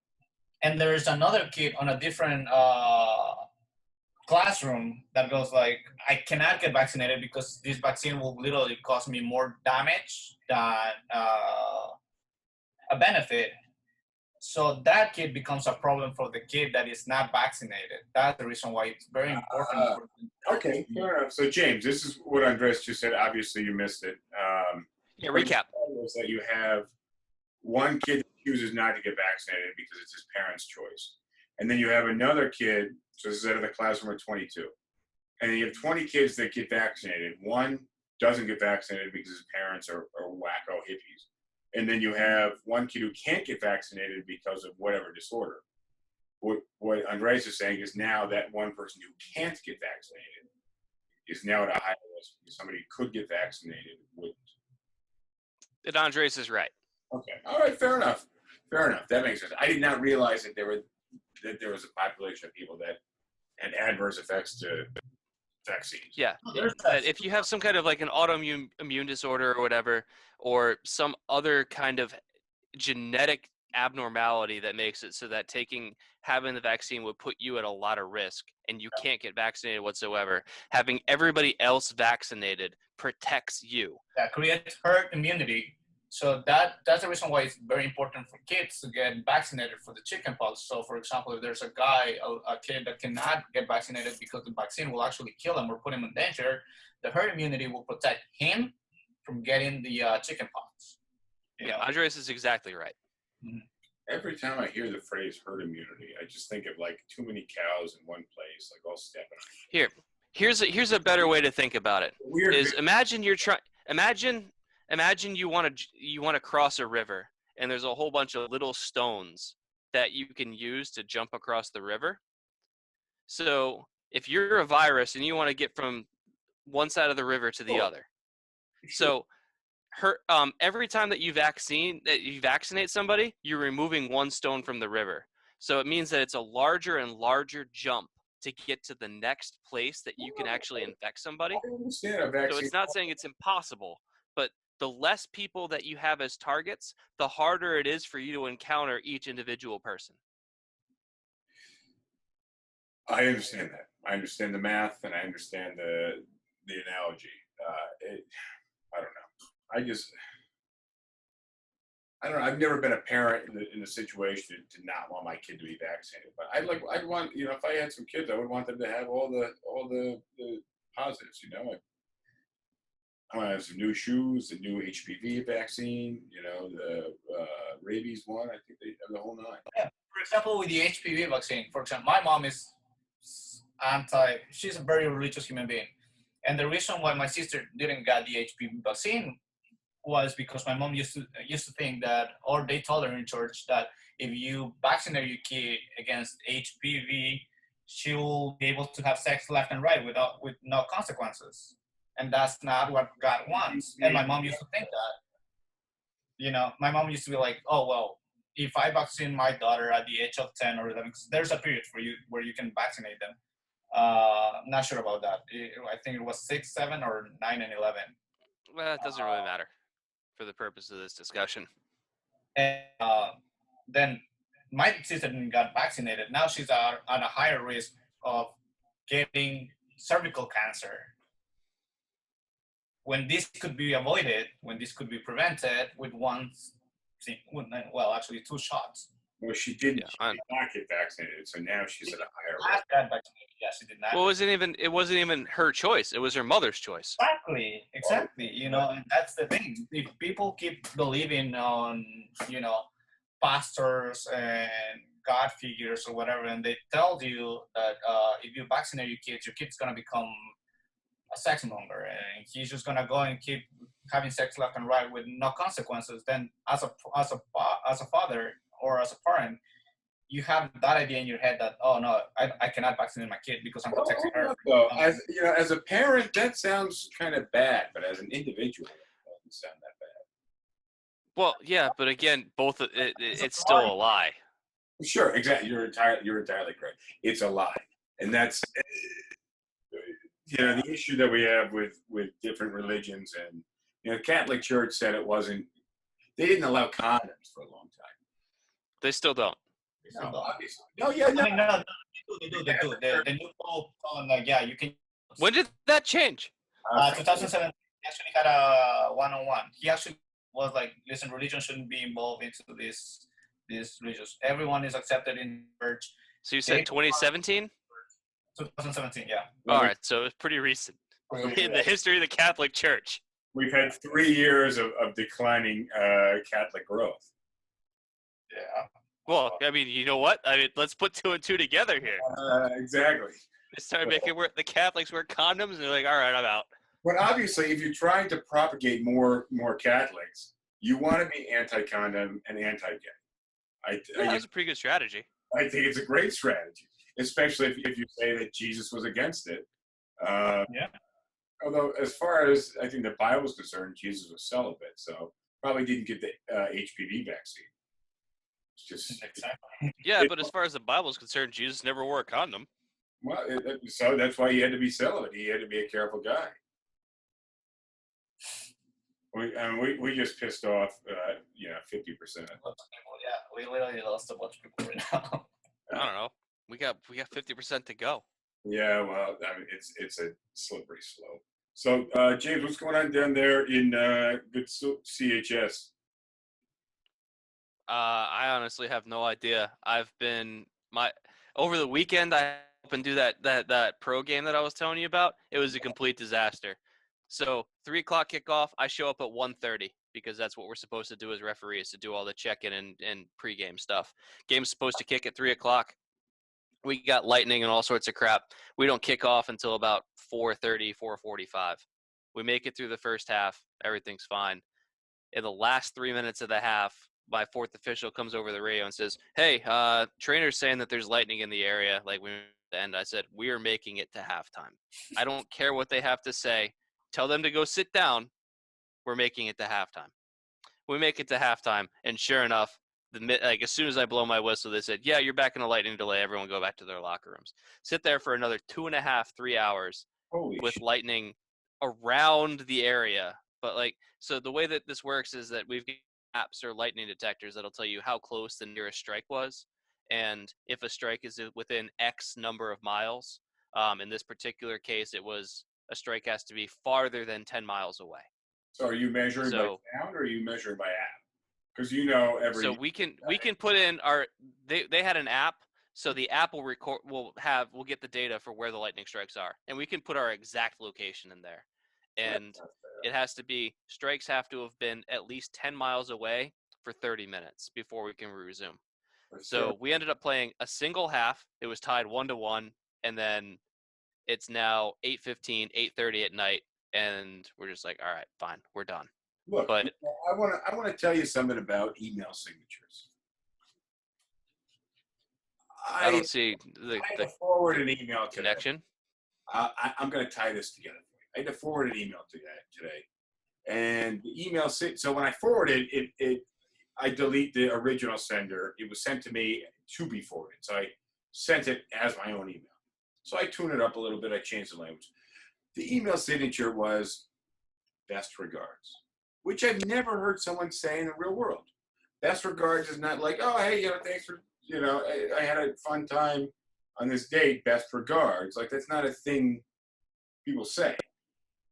And there's another kid on a different classroom that goes like, I cannot get vaccinated because this vaccine will literally cause me more damage than a benefit. So that kid becomes a problem for the kid that is not vaccinated. That's the reason why it's very important. Okay, fair enough. So James, this is what Andres just said. Obviously, you missed it. Recap. Is that you have one kid that chooses not to get vaccinated because it's his parents' choice, and then you have another kid. So this is out of the classroom of 22, and then you have 20 kids that get vaccinated. One doesn't get vaccinated because his parents are wacko hippies. And then you have one kid who can't get vaccinated because of whatever disorder. What Andres is saying is now that one person who can't get vaccinated is now at a higher risk because somebody who could get vaccinated wouldn't. And Andres is right. Okay. All right. Fair enough. Fair enough. That makes sense. I did not realize that there was a population of people that had adverse effects to vaccines. Yeah. If you have some kind of like an autoimmune immune disorder or whatever, or some other kind of genetic abnormality that makes it so that having the vaccine would put you at a lot of risk and you can't get vaccinated whatsoever, having everybody else vaccinated protects you. That creates herd immunity. So that's the reason why it's very important for kids to get vaccinated for the chickenpox. So, for example, if there's a kid that cannot get vaccinated because the vaccine will actually kill him or put him in danger, the herd immunity will protect him from getting the chickenpox. Yeah, Andres is exactly right. Mm-hmm. Every time I hear the phrase herd immunity, I just think of like too many cows in one place, like all stepping on. Here's a better way to think about it. Imagine you want to cross a river and there's a whole bunch of little stones that you can use to jump across the river. So if you're a virus and you want to get from one side of the river to the other, so every time that you vaccinate somebody, you're removing one stone from the river. So it means that it's a larger and larger jump to get to the next place that you can actually infect somebody. So it's not saying it's impossible, but the less people that you have as targets, the harder it is for you to encounter each individual person. I understand that. I understand the math, and I understand the analogy. I don't know. I don't know. I've never been a parent in the situation to not want my kid to be vaccinated. But I'd want, if I had some kids, I would want them to have all the positives. I want to have some new shoes, the new HPV vaccine, the rabies one. I think they have the whole nine. Yeah. For example, with the HPV vaccine, my mom is she's a very religious human being. And the reason why my sister didn't get the HPV vaccine was because my mom used to think that, or they told her in church that if you vaccinate your kid against HPV, she will be able to have sex left and right with no consequences. And that's not what God wants. And my mom used to think that. My mom used to be like, oh, well, if I vaccine my daughter at the age of 10 or 11, there's a period for you where you can vaccinate them. I'm not sure about that. I think it was 6, 7, or 9 and 11. Well, it doesn't really matter for the purpose of this discussion. And then my sister didn't get vaccinated. Now she's at a higher risk of getting cervical cancer. When this could be avoided, when this could be prevented with actually 2 shots. Well, she didn't. Yeah, She did not get vaccinated, so now she's at a higher Last risk. got vaccinated. Yes, she did not. well, it wasn't even her choice. It was her mother's choice. Exactly. You know, and that's the thing. If people keep believing on, you know, pastors and God figures or whatever, and they tell you that if you vaccinate your kid's gonna become a sex monger, and he's just gonna go and keep having sex left and right with no consequences, then as a father or as a parent, you have that idea in your head that, oh no, I cannot vaccinate my kid because I'm protecting her. So, as you know, as a parent, that sounds kind of bad, but as an individual, it doesn't sound that bad. Well, yeah, but again, it's still a lie. Sure, exactly. You're entirely correct. It's a lie, and that's you know the issue that we have with different religions, and you know, Catholic Church said it wasn't. They didn't allow condoms for a long time. They still don't. No. Obviously. No, yeah, no. I mean, no, they do. The new pope told them, yeah, you can. When did that change? 2007, he actually had a one-on-one. He actually was like, listen, religion shouldn't be involved into this religious. Everyone is accepted in church. So you said 2017? 2017, yeah. All right, so it was pretty recent in the history of the Catholic Church. We've had 3 years of declining Catholic growth. Yeah. Well, I mean, you know what? I mean, let's put 2 and 2 together here. Exactly. They started making the Catholics wear condoms, and they're like, all right, I'm out. But obviously, if you're trying to propagate more Catholics, you want to be anti-condom and anti-gay. That's a pretty good strategy. I think it's a great strategy, especially if you say that Jesus was against it. Yeah. Although, as far as I think the Bible is concerned, Jesus was celibate, so probably didn't get the HPV vaccine. It's just Exactly. Yeah, but as far as the Bible is concerned, Jesus never wore a condom. well, so that's why he had to be celibate. He had to be a careful guy. We just pissed off, 50%. Yeah, we literally lost a bunch of people right now. I don't know. We got 50% to go. Yeah, well, I mean, it's a slippery slope. So, James, what's going on down there in good CHS? I honestly have no idea. Over the weekend I up and do that pro game that I was telling you about. It was a complete disaster. So 3:00 kickoff, I show up at 1:30 because that's what we're supposed to do as referees, to do all the check-in and pregame stuff. Game's supposed to kick at 3:00. We got lightning and all sorts of crap. We don't kick off until about 4:30, 4:45. We make it through the first half. Everything's fine. In the last 3 minutes of the half, my fourth official comes over the radio and says, hey, trainer's saying that there's lightning in the area. And I said, we're making it to halftime. I don't care what they have to say. Tell them to go sit down. We're making it to halftime. We make it to halftime, and sure enough, as soon as I blow my whistle, they said, yeah, you're back in a lightning delay. Everyone go back to their locker rooms. Sit there for another 2.5, 3 hours with lightning around the area. But so the way that this works is that we've got apps or lightning detectors that'll tell you how close the nearest strike was. And if a strike is within X number of miles, in this particular case, a strike has to be farther than 10 miles away. So are you measuring by sound or are you measuring by app? Because So we can put in they had an app, so the app will record we'll get the data for where the lightning strikes are, and we can put our exact location in there. And it has to be strikes have to have been at least 10 miles away for 30 minutes before we can resume. So we ended up playing a single half. It was tied 1-1, and then it's now 8:15, 8:30 at night, and we're just like, all right, fine, we're done. Look, but I want to tell you something about email signatures. I don't see the forward an email connection. I'm going to tie this together for you. I had to forward an email today, and the email. So when I forwarded it, I delete the original sender. It was sent to me to be forwarded, so I sent it as my own email. So I tuned it up a little bit. I changed the language. The email signature was "Best regards," which I've never heard someone say in the real world. Best regards is not like, oh, hey, thanks for, I had a fun time on this date, best regards. Like, that's not a thing people say.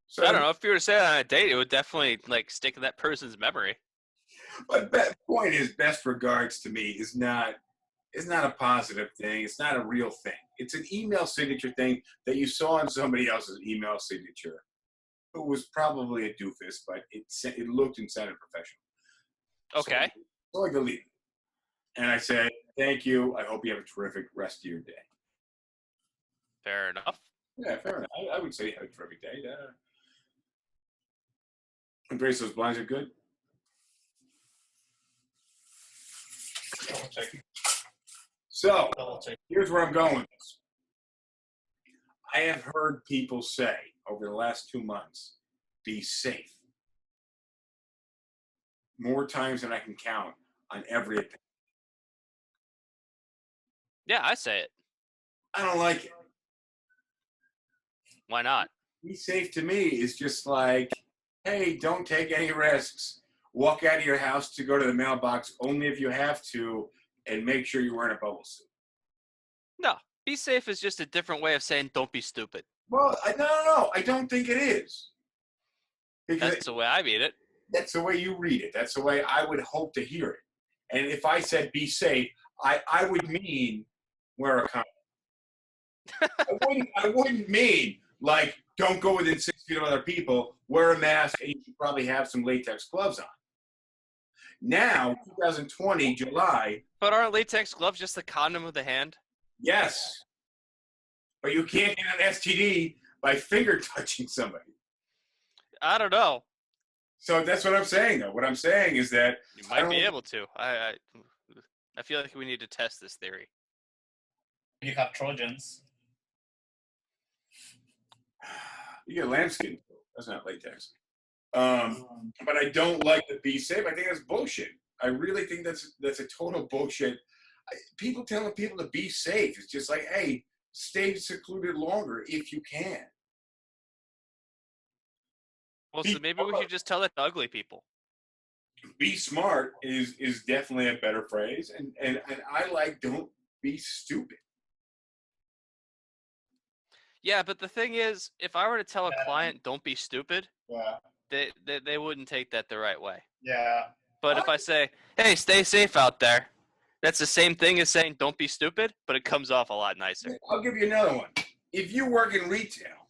So I don't know. If you were to say that on a date, it would definitely, stick in that person's memory. But the point is, best regards to me is not a positive thing. It's not a real thing. It's an email signature thing that you saw on somebody else's email signature, who was probably a doofus, but it looked and sounded professional. Okay. So I deleted it. And I said, thank you. I hope you have a terrific rest of your day. Fair enough. Yeah, fair enough. I would say have a terrific day. Yeah. Embrace those blinds are good. Double check. So Double check. here's where I'm going with this. I have heard people say over the last 2 months, be safe. More times than I can count on every opinion. Yeah, I say it. I don't like it. Why not? Be safe to me is just like, hey, don't take any risks. Walk out of your house to go to the mailbox only if you have to, and make sure you're wearing a bubble suit. No, be safe is just a different way of saying don't be stupid. Well, no, I don't think it is. Because That's the way I read it. that's the way you read it. That's the way I would hope to hear it. And if I said be safe, I would mean wear a condom. I wouldn't mean like don't go within 6 feet of other people, wear a mask, and you should probably have some latex gloves on. Now, 2020, July. But aren't latex gloves just the condom of the hand? Yes. But you can't get an STD by finger touching somebody. I don't know. So that's what I'm saying, though. What I'm saying is that You might be able to. I feel like we need to test this theory. You have Trojans. you get lambskin. That's not latex. But I don't like the be safe. I think that's bullshit. I really think that's a total bullshit. People telling people to be safe is just like, hey, stay secluded longer if you can. Well, so maybe we should just tell that to ugly people. Be smart is definitely a better phrase, and I like don't be stupid. Yeah, but the thing is, if I were to tell a client don't be stupid, Yeah. they wouldn't take that the right way. Yeah. But if I say, hey, stay safe out there, that's the same thing as saying don't be stupid, but it comes off a lot nicer. I'll give you another one. If you work in retail,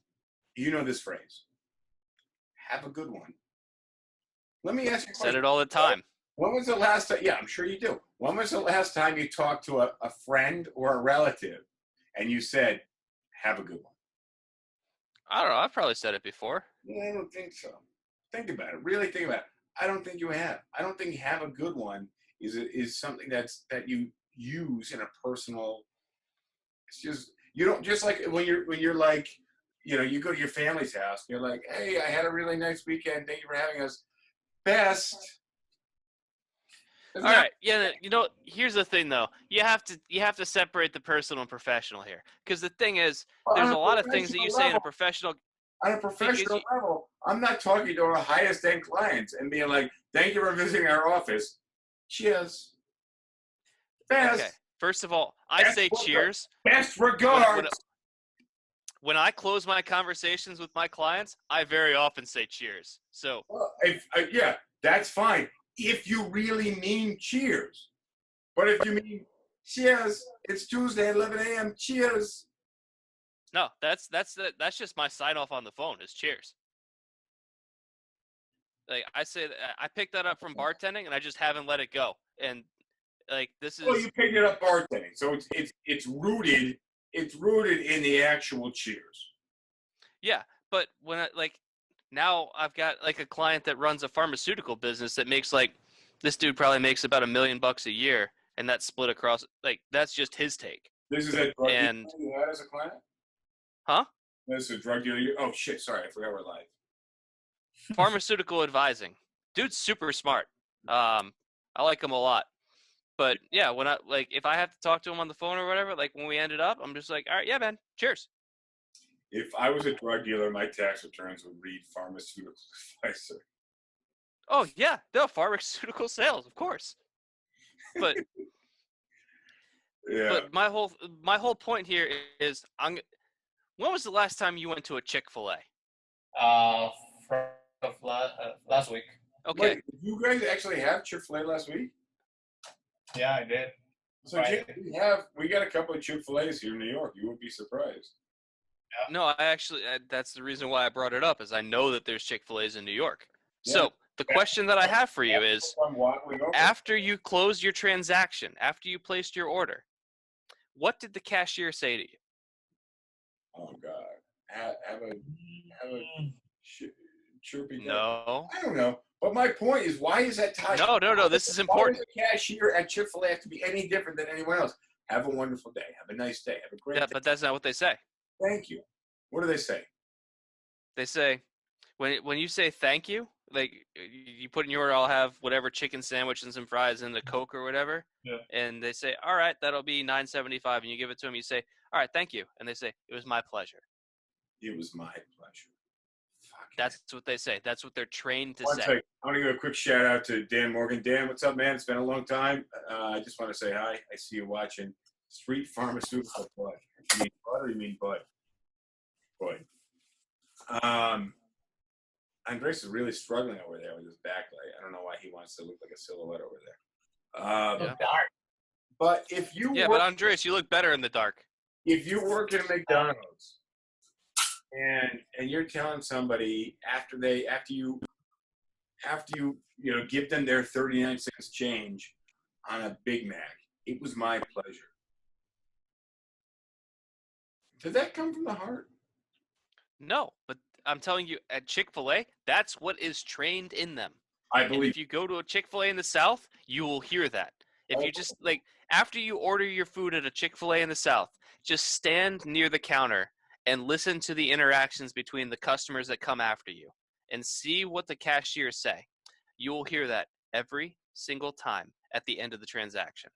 you know this phrase. Have a good one. Let me ask you a question. Said it all the time. When was the last time? Yeah, I'm sure you do. When was the last time you talked to a friend or a relative and you said, have a good one? I don't know. I've probably said it before. Yeah, I don't think so. Think about it. Really think about it. I don't think you have. I don't think have a good one is something that you use in a personal. It's just you don't just like when you're like, you know, you go to your family's house. And you're like, hey, I had a really nice weekend. Thank you for having us. Best. All right. Yeah. You know, here's the thing, though. You have to separate the personal and professional here, because the thing is, there's a lot of things that you say in a professional. On a professional level, I'm not talking to our highest end clients and being like, "Thank you for visiting our office. Cheers." Best. Okay. First of all, I say cheers. Best regards. When I close my conversations with my clients, I very often say cheers. So. Well, yeah, that's fine. If you really mean cheers. But if you mean cheers, it's Tuesday at 11 a.m. Cheers. No, that's just my sign off on the phone is cheers. Like I say, I picked that up from bartending, and I just haven't let it go. And like this is. Well, you picked it up bartending, so it's rooted in the actual cheers. Yeah, but when now I've got like a client that runs a pharmaceutical business that makes like this dude probably makes about $1 million a year, and that's split across that's just his take. This is a drug dealer you had as a client? Huh? This is a drug dealer. Oh shit! Sorry, I forgot we're live. Pharmaceutical advising, dude's super smart. I like him a lot. But yeah, when if I have to talk to him on the phone or whatever, like when we ended up, I'm just like, all right, yeah, man, cheers. If I was a drug dealer, my tax returns would read pharmaceutical advisor. Oh yeah, no, pharmaceutical sales, of course. But yeah. But my whole point here is, when was the last time you went to a Chick-fil-A? Last week. Okay. Wait, did you guys actually have Chick-fil-A last week? Yeah, I did. So Right. we got a couple of Chick-fil-A's here in New York. You would be surprised. No, I actually, that's the reason why I brought it up, is I know that there's Chick-fil-A's in New York. Yeah. So the question that I have for you is, I'm waddling over. after you closed your transaction, after you placed your order, what did the cashier say to you? Oh God, have a chirpy day. No. I don't know. But my point is, why is that tied? No, this is important. Why does the cashier at Chick-fil-A have to be any different than anyone else? Have a wonderful day. Have a nice day. Have a great Yeah, day. but that's not what they say. Thank you. What do they say? They say, when you say thank you, like you put in your order, I'll have whatever chicken sandwich and some fries and a Coke or whatever. Yeah. And they say, all right, that'll be $9.75. And you give it to them. You say, all right, thank you. And they say, it was my pleasure. It was my pleasure. Fuck. That's what they say. That's what they're trained to I say. want to give a quick shout out to Dan Morgan. Dan, what's up, man? It's been a long time. I just want to say hi. I see you watching Street Pharmaceutical Bud. You mean Bud or you mean Bud? Bud. Andres is really struggling over there with his backlight. I don't know why he wants to look like a silhouette over there. Yeah. Dark. But if you Yeah, but Andres, you look better in the dark. if you work at a McDonald's and you're telling somebody after you give them their 39 cents change on a Big Mac, it was my pleasure. Did that come from the heart? No, but I'm telling you, at Chick-fil-A, that's what is trained in them. I And believe. if you go to a Chick-fil-A in the South, you will hear that. If you just, like, after you order your food at a Chick-fil-A in the South, just stand near the counter and listen to the interactions between the customers that come after you and see what the cashiers say. You will hear that every single time at the end of the transaction.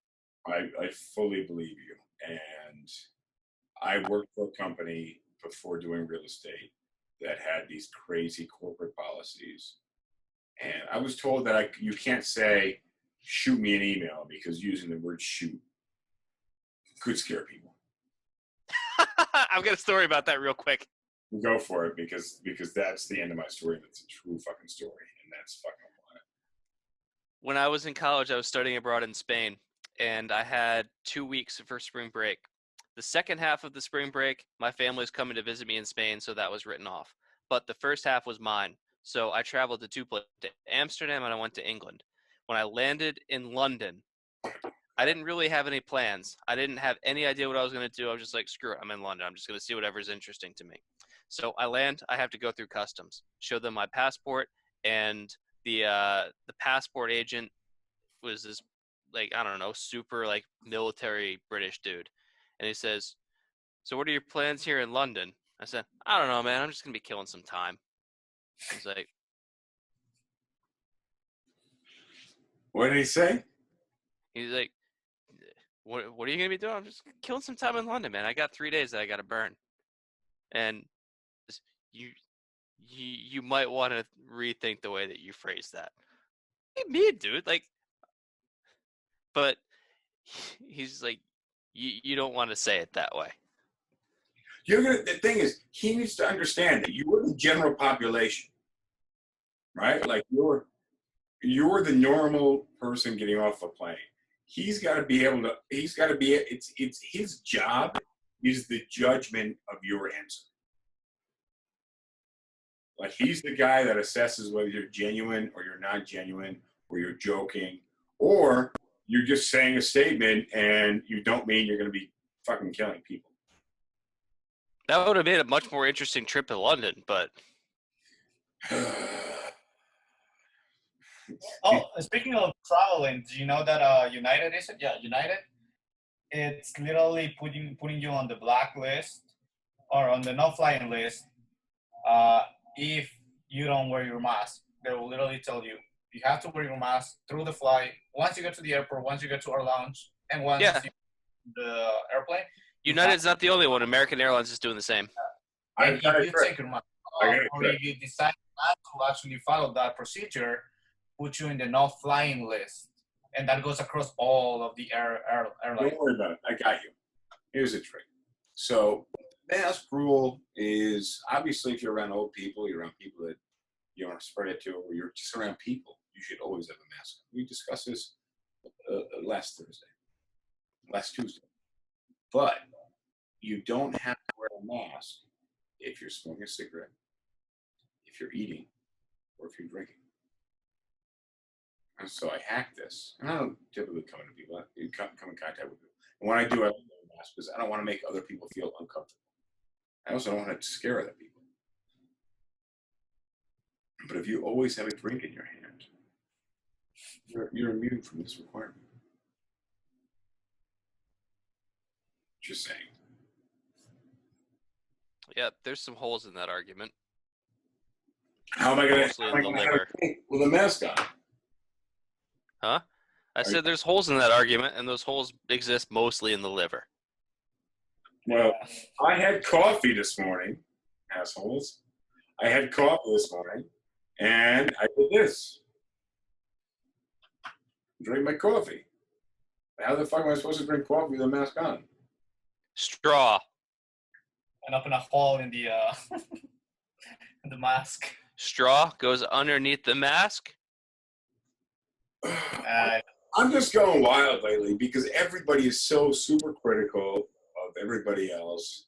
I fully believe you. And I worked for a company before doing real estate that had these crazy corporate policies. And I was told that you can't say, shoot me an email, because using the word shoot could scare people. I've got a story about that real quick. Go for it, because that's the end of my story. That's a true fucking story, and that's fucking wild. When I was in college, I was studying abroad in Spain, and I had 2 weeks for spring break. The second half of the spring break, my family was coming to visit me in Spain, so that was written off. But the first half was mine. So I traveled to two places, to Amsterdam and I went to England. When I landed in London, I didn't really have any plans. I didn't have any idea what I was going to do. I was just like, screw it, I'm in London. I'm just going to see whatever's interesting to me. So I land, I have to go through customs, show them my passport, and the passport agent was this, like, I don't know, super, like, military British dude. And he says, so what are your plans here in London? I said, I don't know, man. I'm just going to be killing some time. He's like, What did he say? he's like, what are you going to be doing? I'm just killing some time in London, man. I got 3 days that I got to burn. And you might want to rethink the way that you phrase that. Hey, me, dude. Like, but he's like, you don't want to say it that way. The thing is, he needs to understand that you're the general population, right? Like you're the normal person getting off a plane. He's got to be able to. It's his job is the judgment of your answer. Like he's the guy that assesses whether you're genuine or you're not genuine, or you're joking, or you're just saying a statement and you don't mean you're going to be fucking killing people. That would have made a much more interesting trip to London, but Oh, speaking of traveling, do you know that United is it? Yeah, United. It's literally putting you on the blacklist or on the no-flying list if you don't wear your mask. They will literally tell you have to wear your mask through the flight. Once you get to the airport, once you get to our lounge, and once you the airplane. United's not the only one. American Airlines is doing the same. And if you take your mask off, or if you decide not to actually follow that procedure, put you in the no-flying list. And that goes across all of the airlines. Don't worry about it. I got you. Here's a trick. So mask rule is obviously if you're around old people, you're around people that you don't want to spread it to where you're just around people, you should always have a mask on. We discussed this last Tuesday. But you don't have to wear a mask if you're smoking a cigarette, if you're eating, or if you're drinking. And so I hacked this, and I don't typically come in contact with people. And when I do, I don't wear a mask because I don't want to make other people feel uncomfortable. I also don't want to scare other people. But if you always have a drink in your hand, you're immune from this requirement. Just saying. Yeah, there's some holes in that argument. How am I going Mostly in the liver. with a mask on? Huh? I said there's holes in that argument, and those holes exist mostly in the liver. Well, I had coffee this morning, assholes. I had coffee this morning, and I did this. Drink my coffee. How the fuck am I supposed to drink coffee with a mask on? Straw. And up in a hole in the in the mask. straw goes underneath the mask. I'm just going wild lately because everybody is so super critical of everybody else.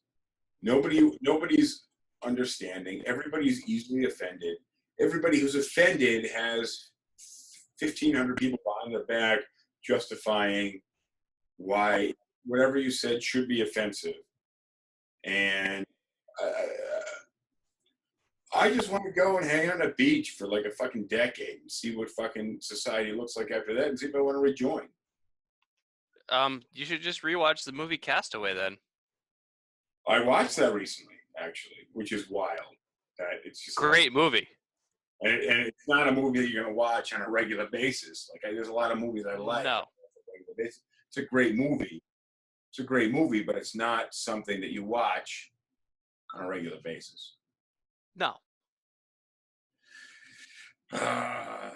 Nobody's understanding. Everybody's easily offended. Everybody who's offended has 1,500 people behind their back justifying why whatever you said should be offensive. And I just want to go and hang on a beach for like a fucking decade and see what fucking society looks like after that and see if I want to rejoin. You should just rewatch the movie Castaway then. I watched that recently, actually, which is wild. That it's just great movie. And it's not a movie that you're going to watch on a regular basis. Like there's a lot of movies I like. No. It's a great movie. It's a great movie, but it's not something that you watch on a regular basis. No. I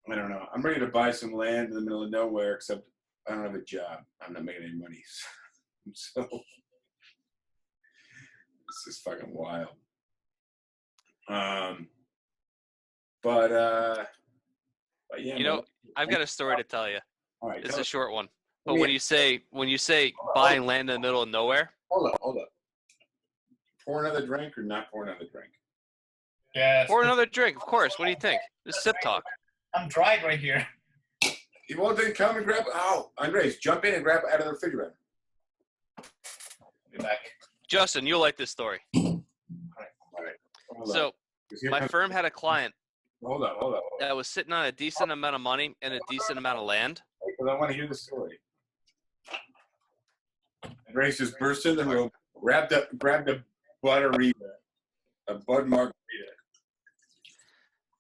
don't know. I'm ready to buy some land in the middle of nowhere, except I don't have a job. I'm not making any money. So this is fucking wild. But yeah. You know, I've got a story to tell you. All right, it's a short one. But when you say buying land in the middle of nowhere. Hold up. Pour another drink or not pour another drink? Yeah. Pour another drink, of course. What do you think? This is SipTalk. I'm dried right here. You won't then come and grab. Oh, Andres, jump in and grab it out of the refrigerator. Be back. Justin, you'll like this story. All right. So, my firm had a client. Hold up. That was sitting on a decent amount of money and a decent amount of land. Because I want to hear the story. Andres just burst in the room, grabbed a Butterita, a Bud Margarita.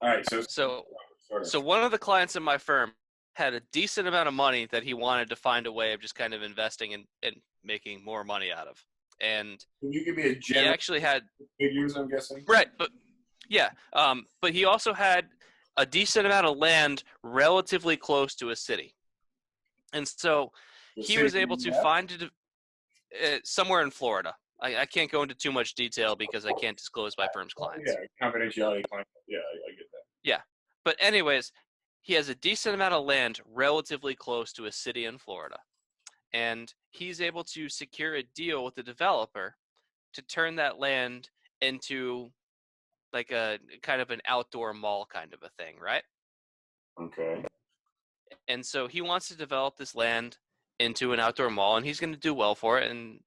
All right, so one of the clients in my firm had a decent amount of money that he wanted to find a way of just kind of investing and making more money out of. And can you give me a general he actually had figures, I'm guessing? Right, but yeah. But he also had a decent amount of land relatively close to a city. And so he was able to find it somewhere in Florida. I can't go into too much detail because I can't disclose my firm's clients. Yeah, confidentiality client. Yeah, I get that. Yeah. But anyways, he has a decent amount of land relatively close to a city in Florida. And he's able to secure a deal with the developer to turn that land into like a kind of an outdoor mall kind of a thing, right? Okay. And so he wants to develop this land into an outdoor mall, and he's going to do well for it. And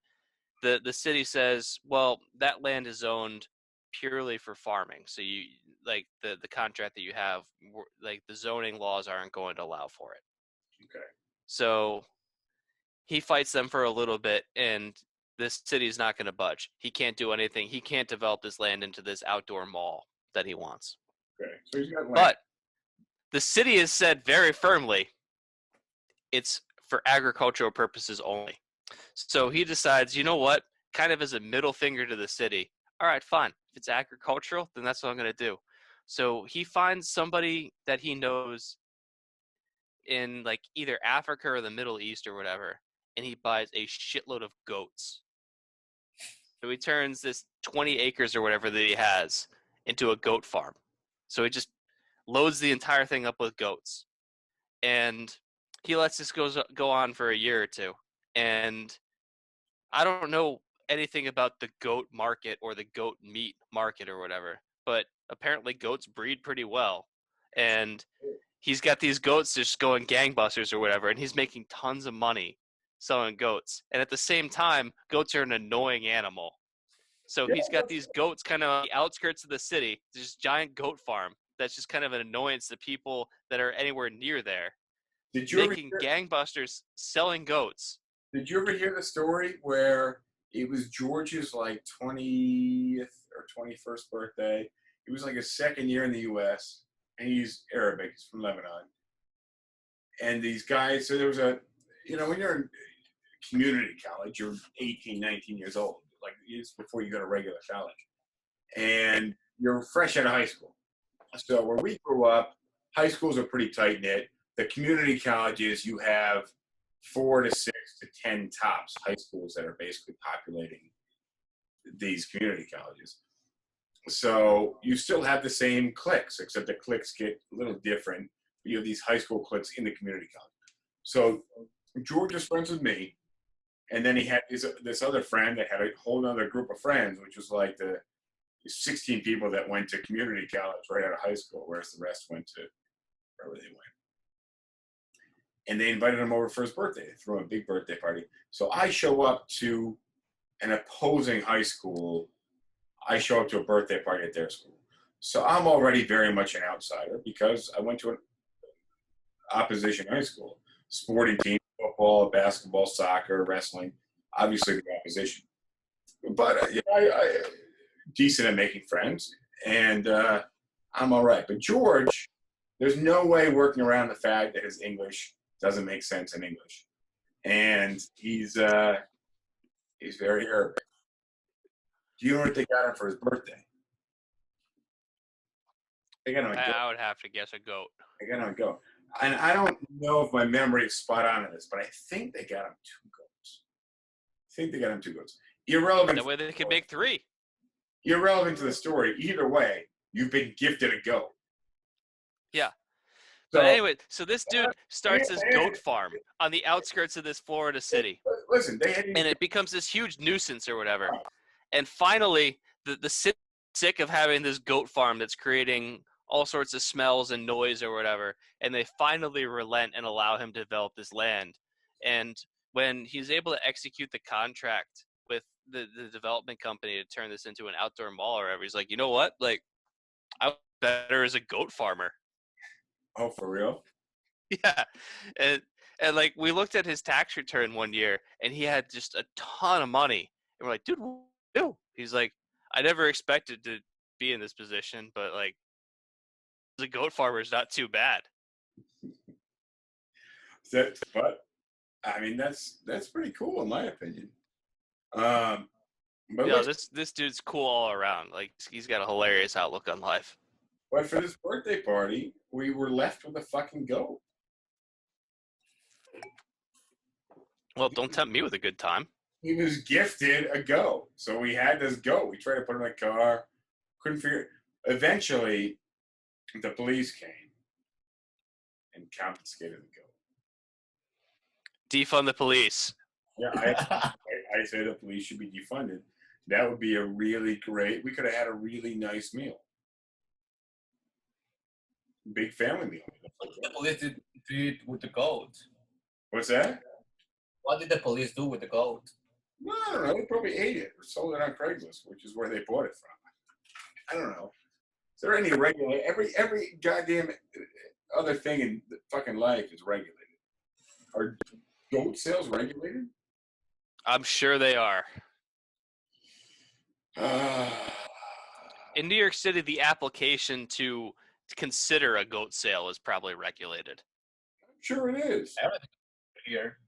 the city says, well, that land is zoned purely for farming. So you like the contract that you have, like the zoning laws aren't going to allow for it. Okay. So he fights them for a little bit, and this city's not going to budge. He can't do anything. He can't develop this land into this outdoor mall that he wants. Okay. So he's got land. But the city has said very firmly it's for agricultural purposes only. So he decides, you know what, kind of as a middle finger to the city, all right, fine. If it's agricultural, then that's what I'm going to do. So he finds somebody that he knows in like either Africa or the Middle East or whatever, and he buys a shitload of goats. So he turns this 20 acres or whatever that he has into a goat farm. So he just loads the entire thing up with goats. And he lets this go on for a year or two. And I don't know anything about the goat market or the goat meat market or whatever, but apparently goats breed pretty well. And he's got these goats just going gangbusters or whatever, and he's making tons of money selling goats. And at the same time, goats are an annoying animal. So he's got these goats kind of on the outskirts of the city, this giant goat farm that's just kind of an annoyance to people that are anywhere near there. Did you Making gangbusters selling goats. Did you ever hear the story where it was George's like 20th or 21st birthday? It was like his second year in the U.S. and he's Arabic. He's from Lebanon. And these guys, so there was a, when you're in community college, you're 18, 19 years old. Like it's before you go to regular college. And you're fresh out of high school. So where we grew up, high schools are pretty tight knit. The community colleges, you have 4 to 6 to 10 tops high schools that are basically populating these community colleges. So you still have the same cliques, except the cliques get a little different. You have these high school cliques in the community college. So George was friends with me, and then he had this other friend that had a whole other group of friends, which was like the 16 people that went to community college right out of high school, whereas the rest went to wherever they went. And they invited him over for his birthday. They threw him a big birthday party. So I show up to an opposing high school. I show up to a birthday party at their school. So I'm already very much an outsider because I went to an opposition high school. Sporting team, football, basketball, soccer, wrestling, obviously the opposition. But I decent at making friends, and I'm all right. But George, there's no way working around the fact that his English doesn't make sense in English, and he's very Arabic. Do you know what they got him for his birthday? They got him a goat. I would have to guess a goat. They got him a goat, and I don't know if my memory is spot on in this, but I think they got him 2 goats. Irrelevant. That way they could make 3. Irrelevant to the story. Either way, you've been gifted a goat. Yeah. So, But anyway, so this dude starts this goat farm on the outskirts of this Florida city. Listen, and it becomes this huge nuisance or whatever. And finally, the city's sick of having this goat farm that's creating all sorts of smells and noise or whatever. And they finally relent and allow him to develop this land. And when he's able to execute the contract with the development company to turn this into an outdoor mall or whatever, he's like, you know what? Like, I'm better as a goat farmer. Oh, for real? Yeah. And like, we looked at his tax return one year, and he had just a ton of money. And we're like, dude, what do you do? He's like, I never expected to be in this position, but like, as a goat farmer is not too bad. But I mean, that's pretty cool in my opinion. But this dude's cool all around. Like, he's got a hilarious outlook on life. But for this birthday party, we were left with a fucking goat. Well, don't tempt me with a good time. He was gifted a goat. So we had this goat. We tried to put him in a car. Couldn't figure it. Eventually, the police came and confiscated the goat. Defund the police. Yeah, I say the police should be defunded. That would be a really great, we could have had a really nice meal. Big family meal. What did the police do with the goat? What's that? What did the police do with the goat? No, I don't know. They probably ate it or sold it on Craigslist, which is where they bought it from. I don't know. Is there any regulate? Every goddamn other thing in the fucking life is regulated. Are goat sales regulated? I'm sure they are. In New York City, the application to consider a goat sale is probably regulated. I'm sure it is. Everything here.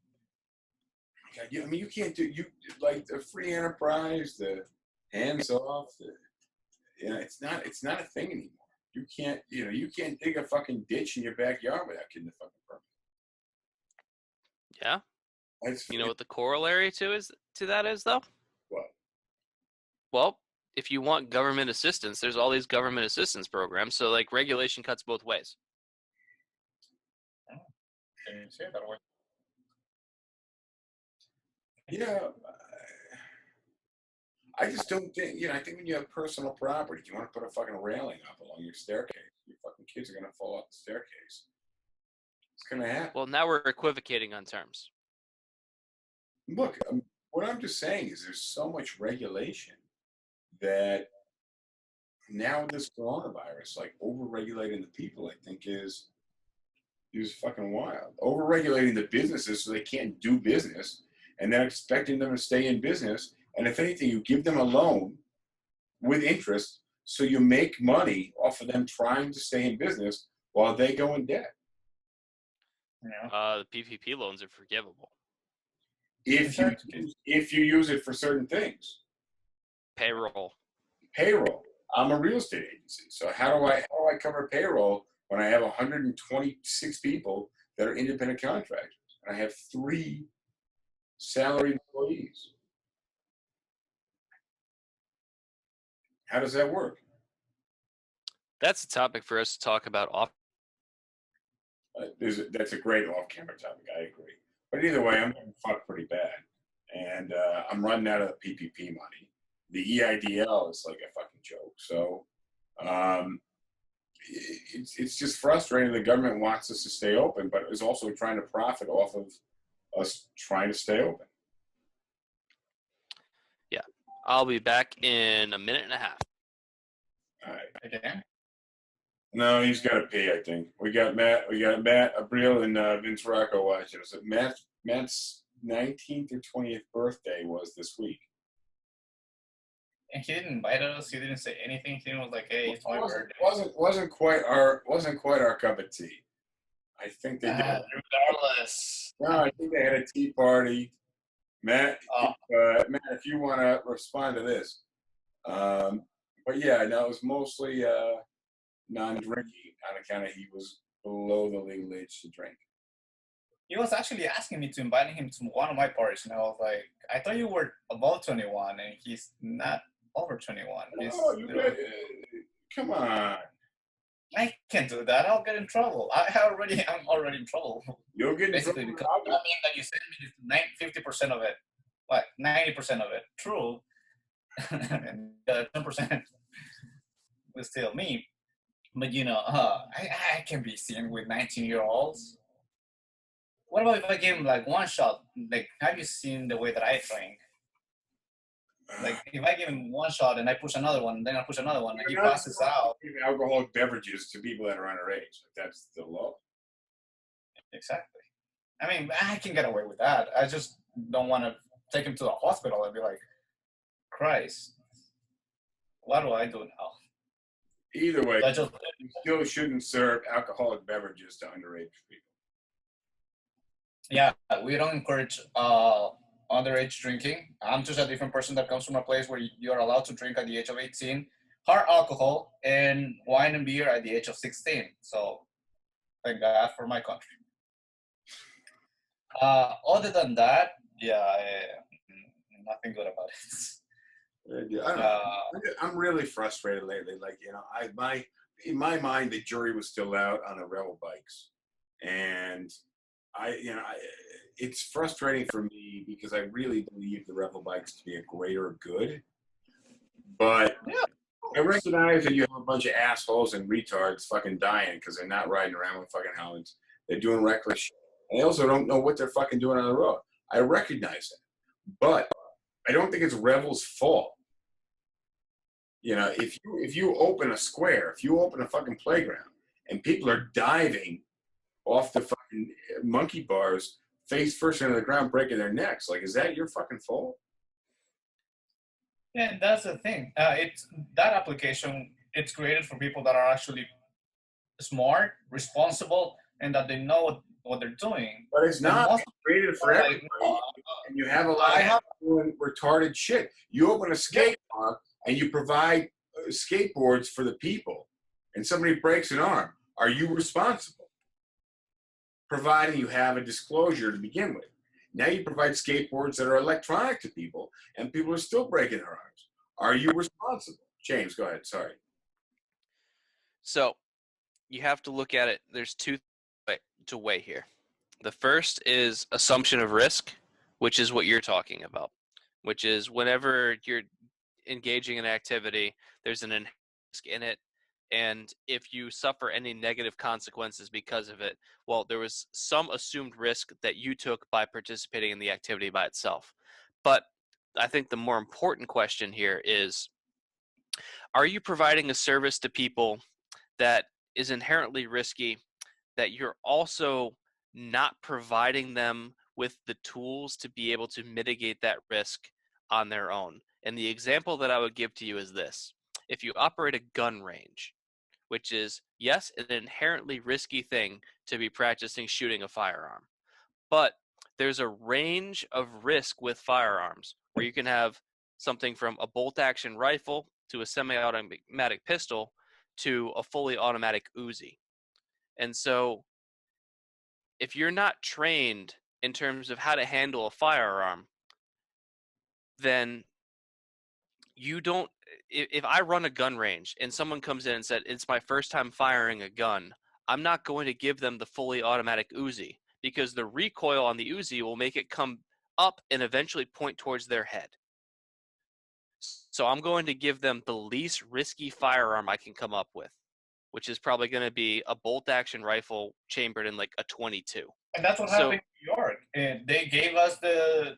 I mean, you can't do like the free enterprise, the hands off. It's not a thing anymore. You can't dig a fucking ditch in your backyard without getting the fucking permit. Yeah. You know what the corollary to that is though? What? Well, if you want government assistance, there's all these government assistance programs. So like regulation cuts both ways. Can you say it that way? Yeah, I just don't think, I think when you have personal property, you want to put a fucking railing up along your staircase. Your fucking kids are going to fall off the staircase. It's going to happen. Well, now we're equivocating on terms. Look, what I'm just saying is there's so much regulation that now this coronavirus, like over-regulating the people, I think is fucking wild. Over-regulating the businesses so they can't do business and then expecting them to stay in business. And if anything, you give them a loan with interest so you make money off of them trying to stay in business while they go in debt. Yeah. The PPP loans are forgivable. If you use it for certain things. Payroll. I'm a real estate agency. So how do I cover payroll when I have 126 people that are independent contractors and I have 3 salaried employees? How does that work? That's a topic for us to talk about off. That's a great off-camera topic. I agree. But either way, I'm getting fucked pretty bad, and I'm running out of the PPP money. The EIDL is like a fucking joke. So it's just frustrating. The government wants us to stay open, but is also trying to profit off of us trying to stay open. Yeah, I'll be back in a minute and a half. All right. Again? No, he's got to pee, I think. We got Matt, Abril, and Vince Rocco watching us. Matt's 19th or 20th birthday was this week. And he didn't invite us. He didn't say anything. He was like, "Hey, it's my birthday." Wasn't quite our cup of tea. I think they did. Regardless. No, I think they had a tea party. Matt, if you want to respond to this, but yeah, no, it was mostly non-drinking on account of he was below the legal age to drink. He was actually asking me to invite him to one of my parties, and I was like, "I thought you were above 21, and he's not over 21." Oh, come on. I can't do that. I'll get in trouble. I'm already in trouble. You'll get in Basically, trouble. because I mean that you send me 50% of it, 90% of it true, and 10% was still me. But I can be seen with 19-year-olds. What about if I give him like one shot? Like, have you seen the way that I drink? Like, if I give him one shot and I push another one, then I push another one, and he passes out. Alcoholic beverages to people that are underage. That's the law. Exactly. I mean, I can get away with that. I just don't want to take him to the hospital and be like, Christ, what do I do now? Either way, I just, you still shouldn't serve alcoholic beverages to underage people. yeah, we don't encourage underage drinking. I'm just a different person that comes from a place where you're allowed to drink at the age of 18, hard alcohol, and wine and beer at the age of 16. So thank God for my country. Other than that, nothing good about it. I don't know. I'm really frustrated lately. Like, in my mind, the jury was still out on the Revel bikes, and it's frustrating for me because I really believe the Revel bikes to be a greater good. But I recognize that you have a bunch of assholes and retards fucking dying because they're not riding around with fucking helmets. They're doing reckless shit. And they also don't know what they're fucking doing on the road. I recognize that. But I don't think it's Revel's fault. If you open a square, if you open a fucking playground, and people are diving off the fucking monkey bars face first into the ground, breaking their necks, like, is that your fucking fault? Yeah, that's the thing. It's that application. It's created for people that are actually smart, responsible, and that they know what they're doing. But it's not created for everybody. And you have a lot of doing retarded shit. You open a skate park and you provide skateboards for the people, and somebody breaks an arm. Are you responsible? Providing you have a disclosure to begin with. Now you provide skateboards that are electronic to people, and people are still breaking their arms. Are you responsible? James, go ahead. Sorry. So you have to look at it. There's two to weigh here. The first is assumption of risk, which is what you're talking about, which is whenever you're engaging in activity, there's an inherent risk in it. And if you suffer any negative consequences because of it, well, there was some assumed risk that you took by participating in the activity by itself. But I think the more important question here is, are you providing a service to people that is inherently risky, that you're also not providing them with the tools to be able to mitigate that risk on their own? And the example that I would give to you is this. If you operate a gun range, which is, yes, an inherently risky thing to be practicing shooting a firearm, but there's a range of risk with firearms where you can have something from a bolt-action rifle to a semi-automatic pistol to a fully automatic Uzi. And so if you're not trained in terms of how to handle a firearm, then you don't, if I run a gun range and someone comes in and said, it's my first time firing a gun, I'm not going to give them the fully automatic Uzi because the recoil on the Uzi will make it come up and eventually point towards their head. So I'm going to give them the least risky firearm I can come up with, which is probably going to be a bolt-action rifle chambered in like a 22. And that's what happened in New York. And they gave us the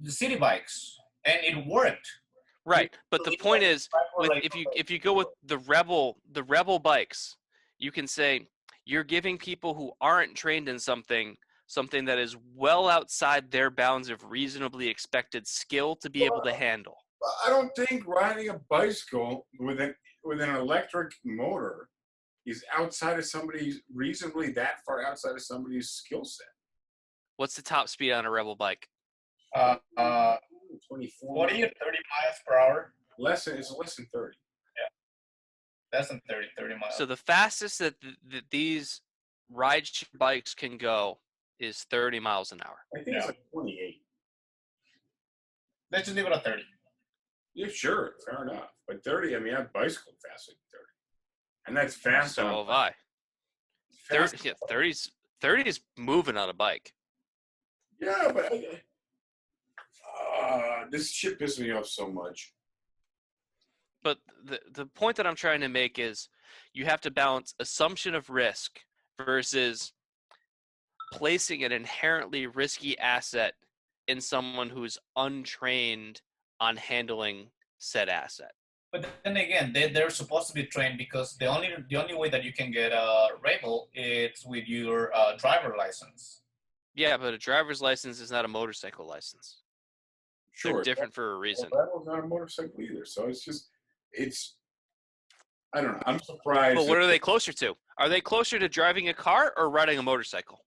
city bikes, and it worked. Right, but the point is, if you go with the Revel bikes, you can say you're giving people who aren't trained in something that is well outside their bounds of reasonably expected skill to be able to handle. I don't think riding a bicycle with an electric motor is outside of somebody's reasonably that far outside of somebody's skill set. What's the top speed on a Revel bike? 24. 40 or 30 miles per hour. It's less than 30. Yeah, less than 30 miles. So the fastest that these ride bikes can go is 30 miles an hour. I think it's like 28. Let's just leave it at 30. Yeah, sure, fair enough. But 30, I mean, I've bicycled faster than 30. And that's fast. So have I. 30 is moving on a bike. Yeah, but this shit pisses me off so much. But the point that I'm trying to make is you have to balance assumption of risk versus placing an inherently risky asset in someone who's untrained on handling said asset. But then again, they're supposed to be trained because the only way that you can get a Revel is with your driver license. Yeah, but a driver's license is not a motorcycle license. Sure. They're different for a reason. Well, Revel's not a motorcycle either, so I don't know. I'm surprised. But what are they closer to? Are they closer to driving a car or riding a motorcycle?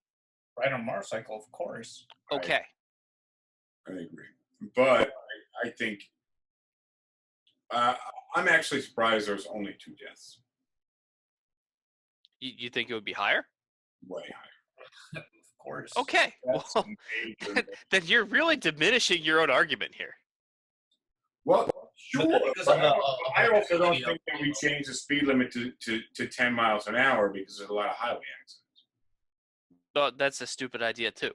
Riding a motorcycle, of course. Okay. I agree. But I think I'm actually surprised there's only 2 deaths. You think it would be higher? Way higher. Of course. Okay. Well, then you're really diminishing your own argument here. Well, sure. But I also don't think that we change the speed limit to 10 miles an hour because there's a lot of highway accidents. But that's a stupid idea too.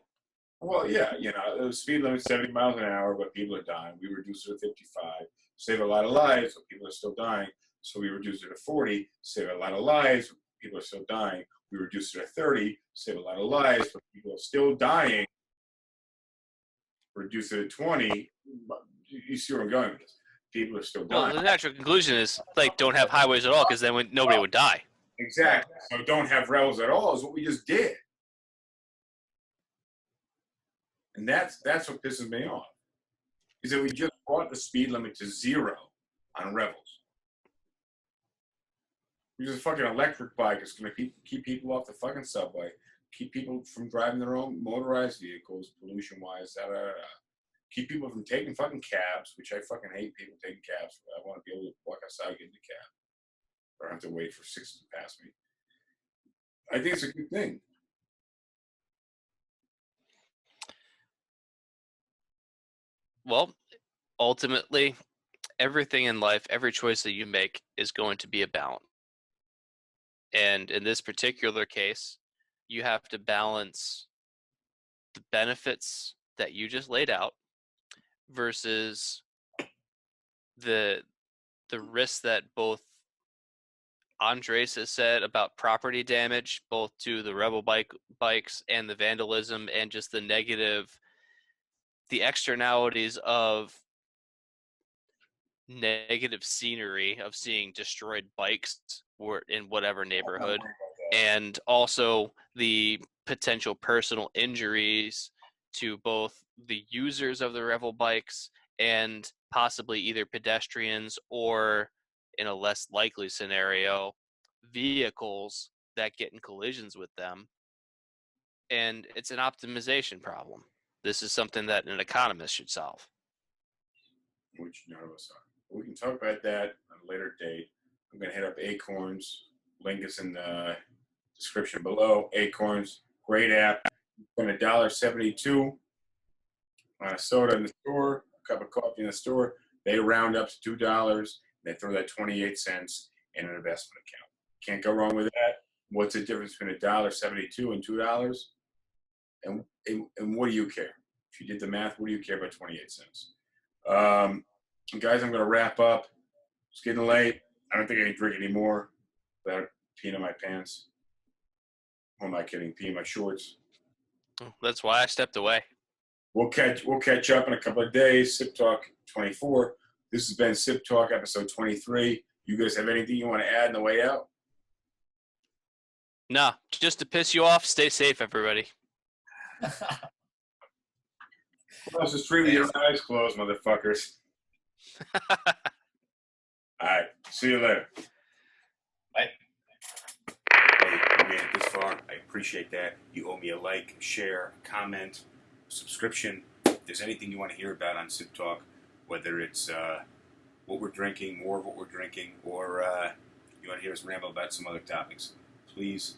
Well, yeah, the speed limit is 70 miles an hour, but people are dying. We reduce it to 55, save a lot of lives, but people are still dying. So we reduce it to 40, save a lot of lives, but people are still dying. We reduce it to 30, save a lot of lives, but people are still dying. Reduce it to 20, you see where I'm going with this. People are still dying. Well, the natural conclusion is don't have highways at all because then nobody would die. Exactly. So don't have Revels at all is what we just did. And that's what pisses me off. Is that we just brought the speed limit to 0 on Revels. Because a fucking electric bike is going to keep people off the fucking subway, keep people from driving their own motorized vehicles, pollution-wise, keep people from taking fucking cabs, which I fucking hate people taking cabs. I want to be able to walk outside, get in the cab. I don't have to wait for 6 to pass me. I think it's a good thing. Well, ultimately, everything in life, every choice that you make is going to be a balance. And in this particular case, you have to balance the benefits that you just laid out versus the risks that both Andres has said about property damage, both to the Revel bikes and the vandalism and just the externalities of negative scenery of seeing destroyed bikes or in whatever neighborhood, and also the potential personal injuries to both the users of the Revel bikes and possibly either pedestrians or, in a less likely scenario, vehicles that get in collisions with them. And it's an optimization problem. This is something that an economist should solve. Which none of us are. We can talk about that on a later date. I'm going to hit up Acorns. Link is in the description below. Acorns, great app. Spend $1.72 on a soda in the store, a cup of coffee in the store. They round up to $2. They throw that 28 cents in an investment account. Can't go wrong with that. What's the difference between $1.72 and $2? And what do you care? If you did the math, what do you care about 28 cents? Guys, I'm going to wrap up. It's getting late. I don't think I can drink anymore without peeing in my pants. Who am I kidding? Peeing in my shorts. That's why I stepped away. We'll catch up in a couple of days. SipTalk 24. This has been SipTalk episode 23. You guys have anything you want to add on the way out? Nah, just to piss you off, stay safe, everybody. Cross the street with your eyes closed, motherfuckers. All right. See you later. Bye. Hey, you made it this far. I appreciate that. You owe me a like, share, comment, subscription. If there's anything you want to hear about on Sip Talk, whether it's what we're drinking, more of what we're drinking, or you want to hear us ramble about some other topics, please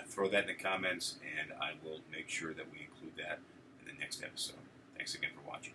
throw that in the comments, and I will make sure that we include that in the next episode. Thanks again for watching.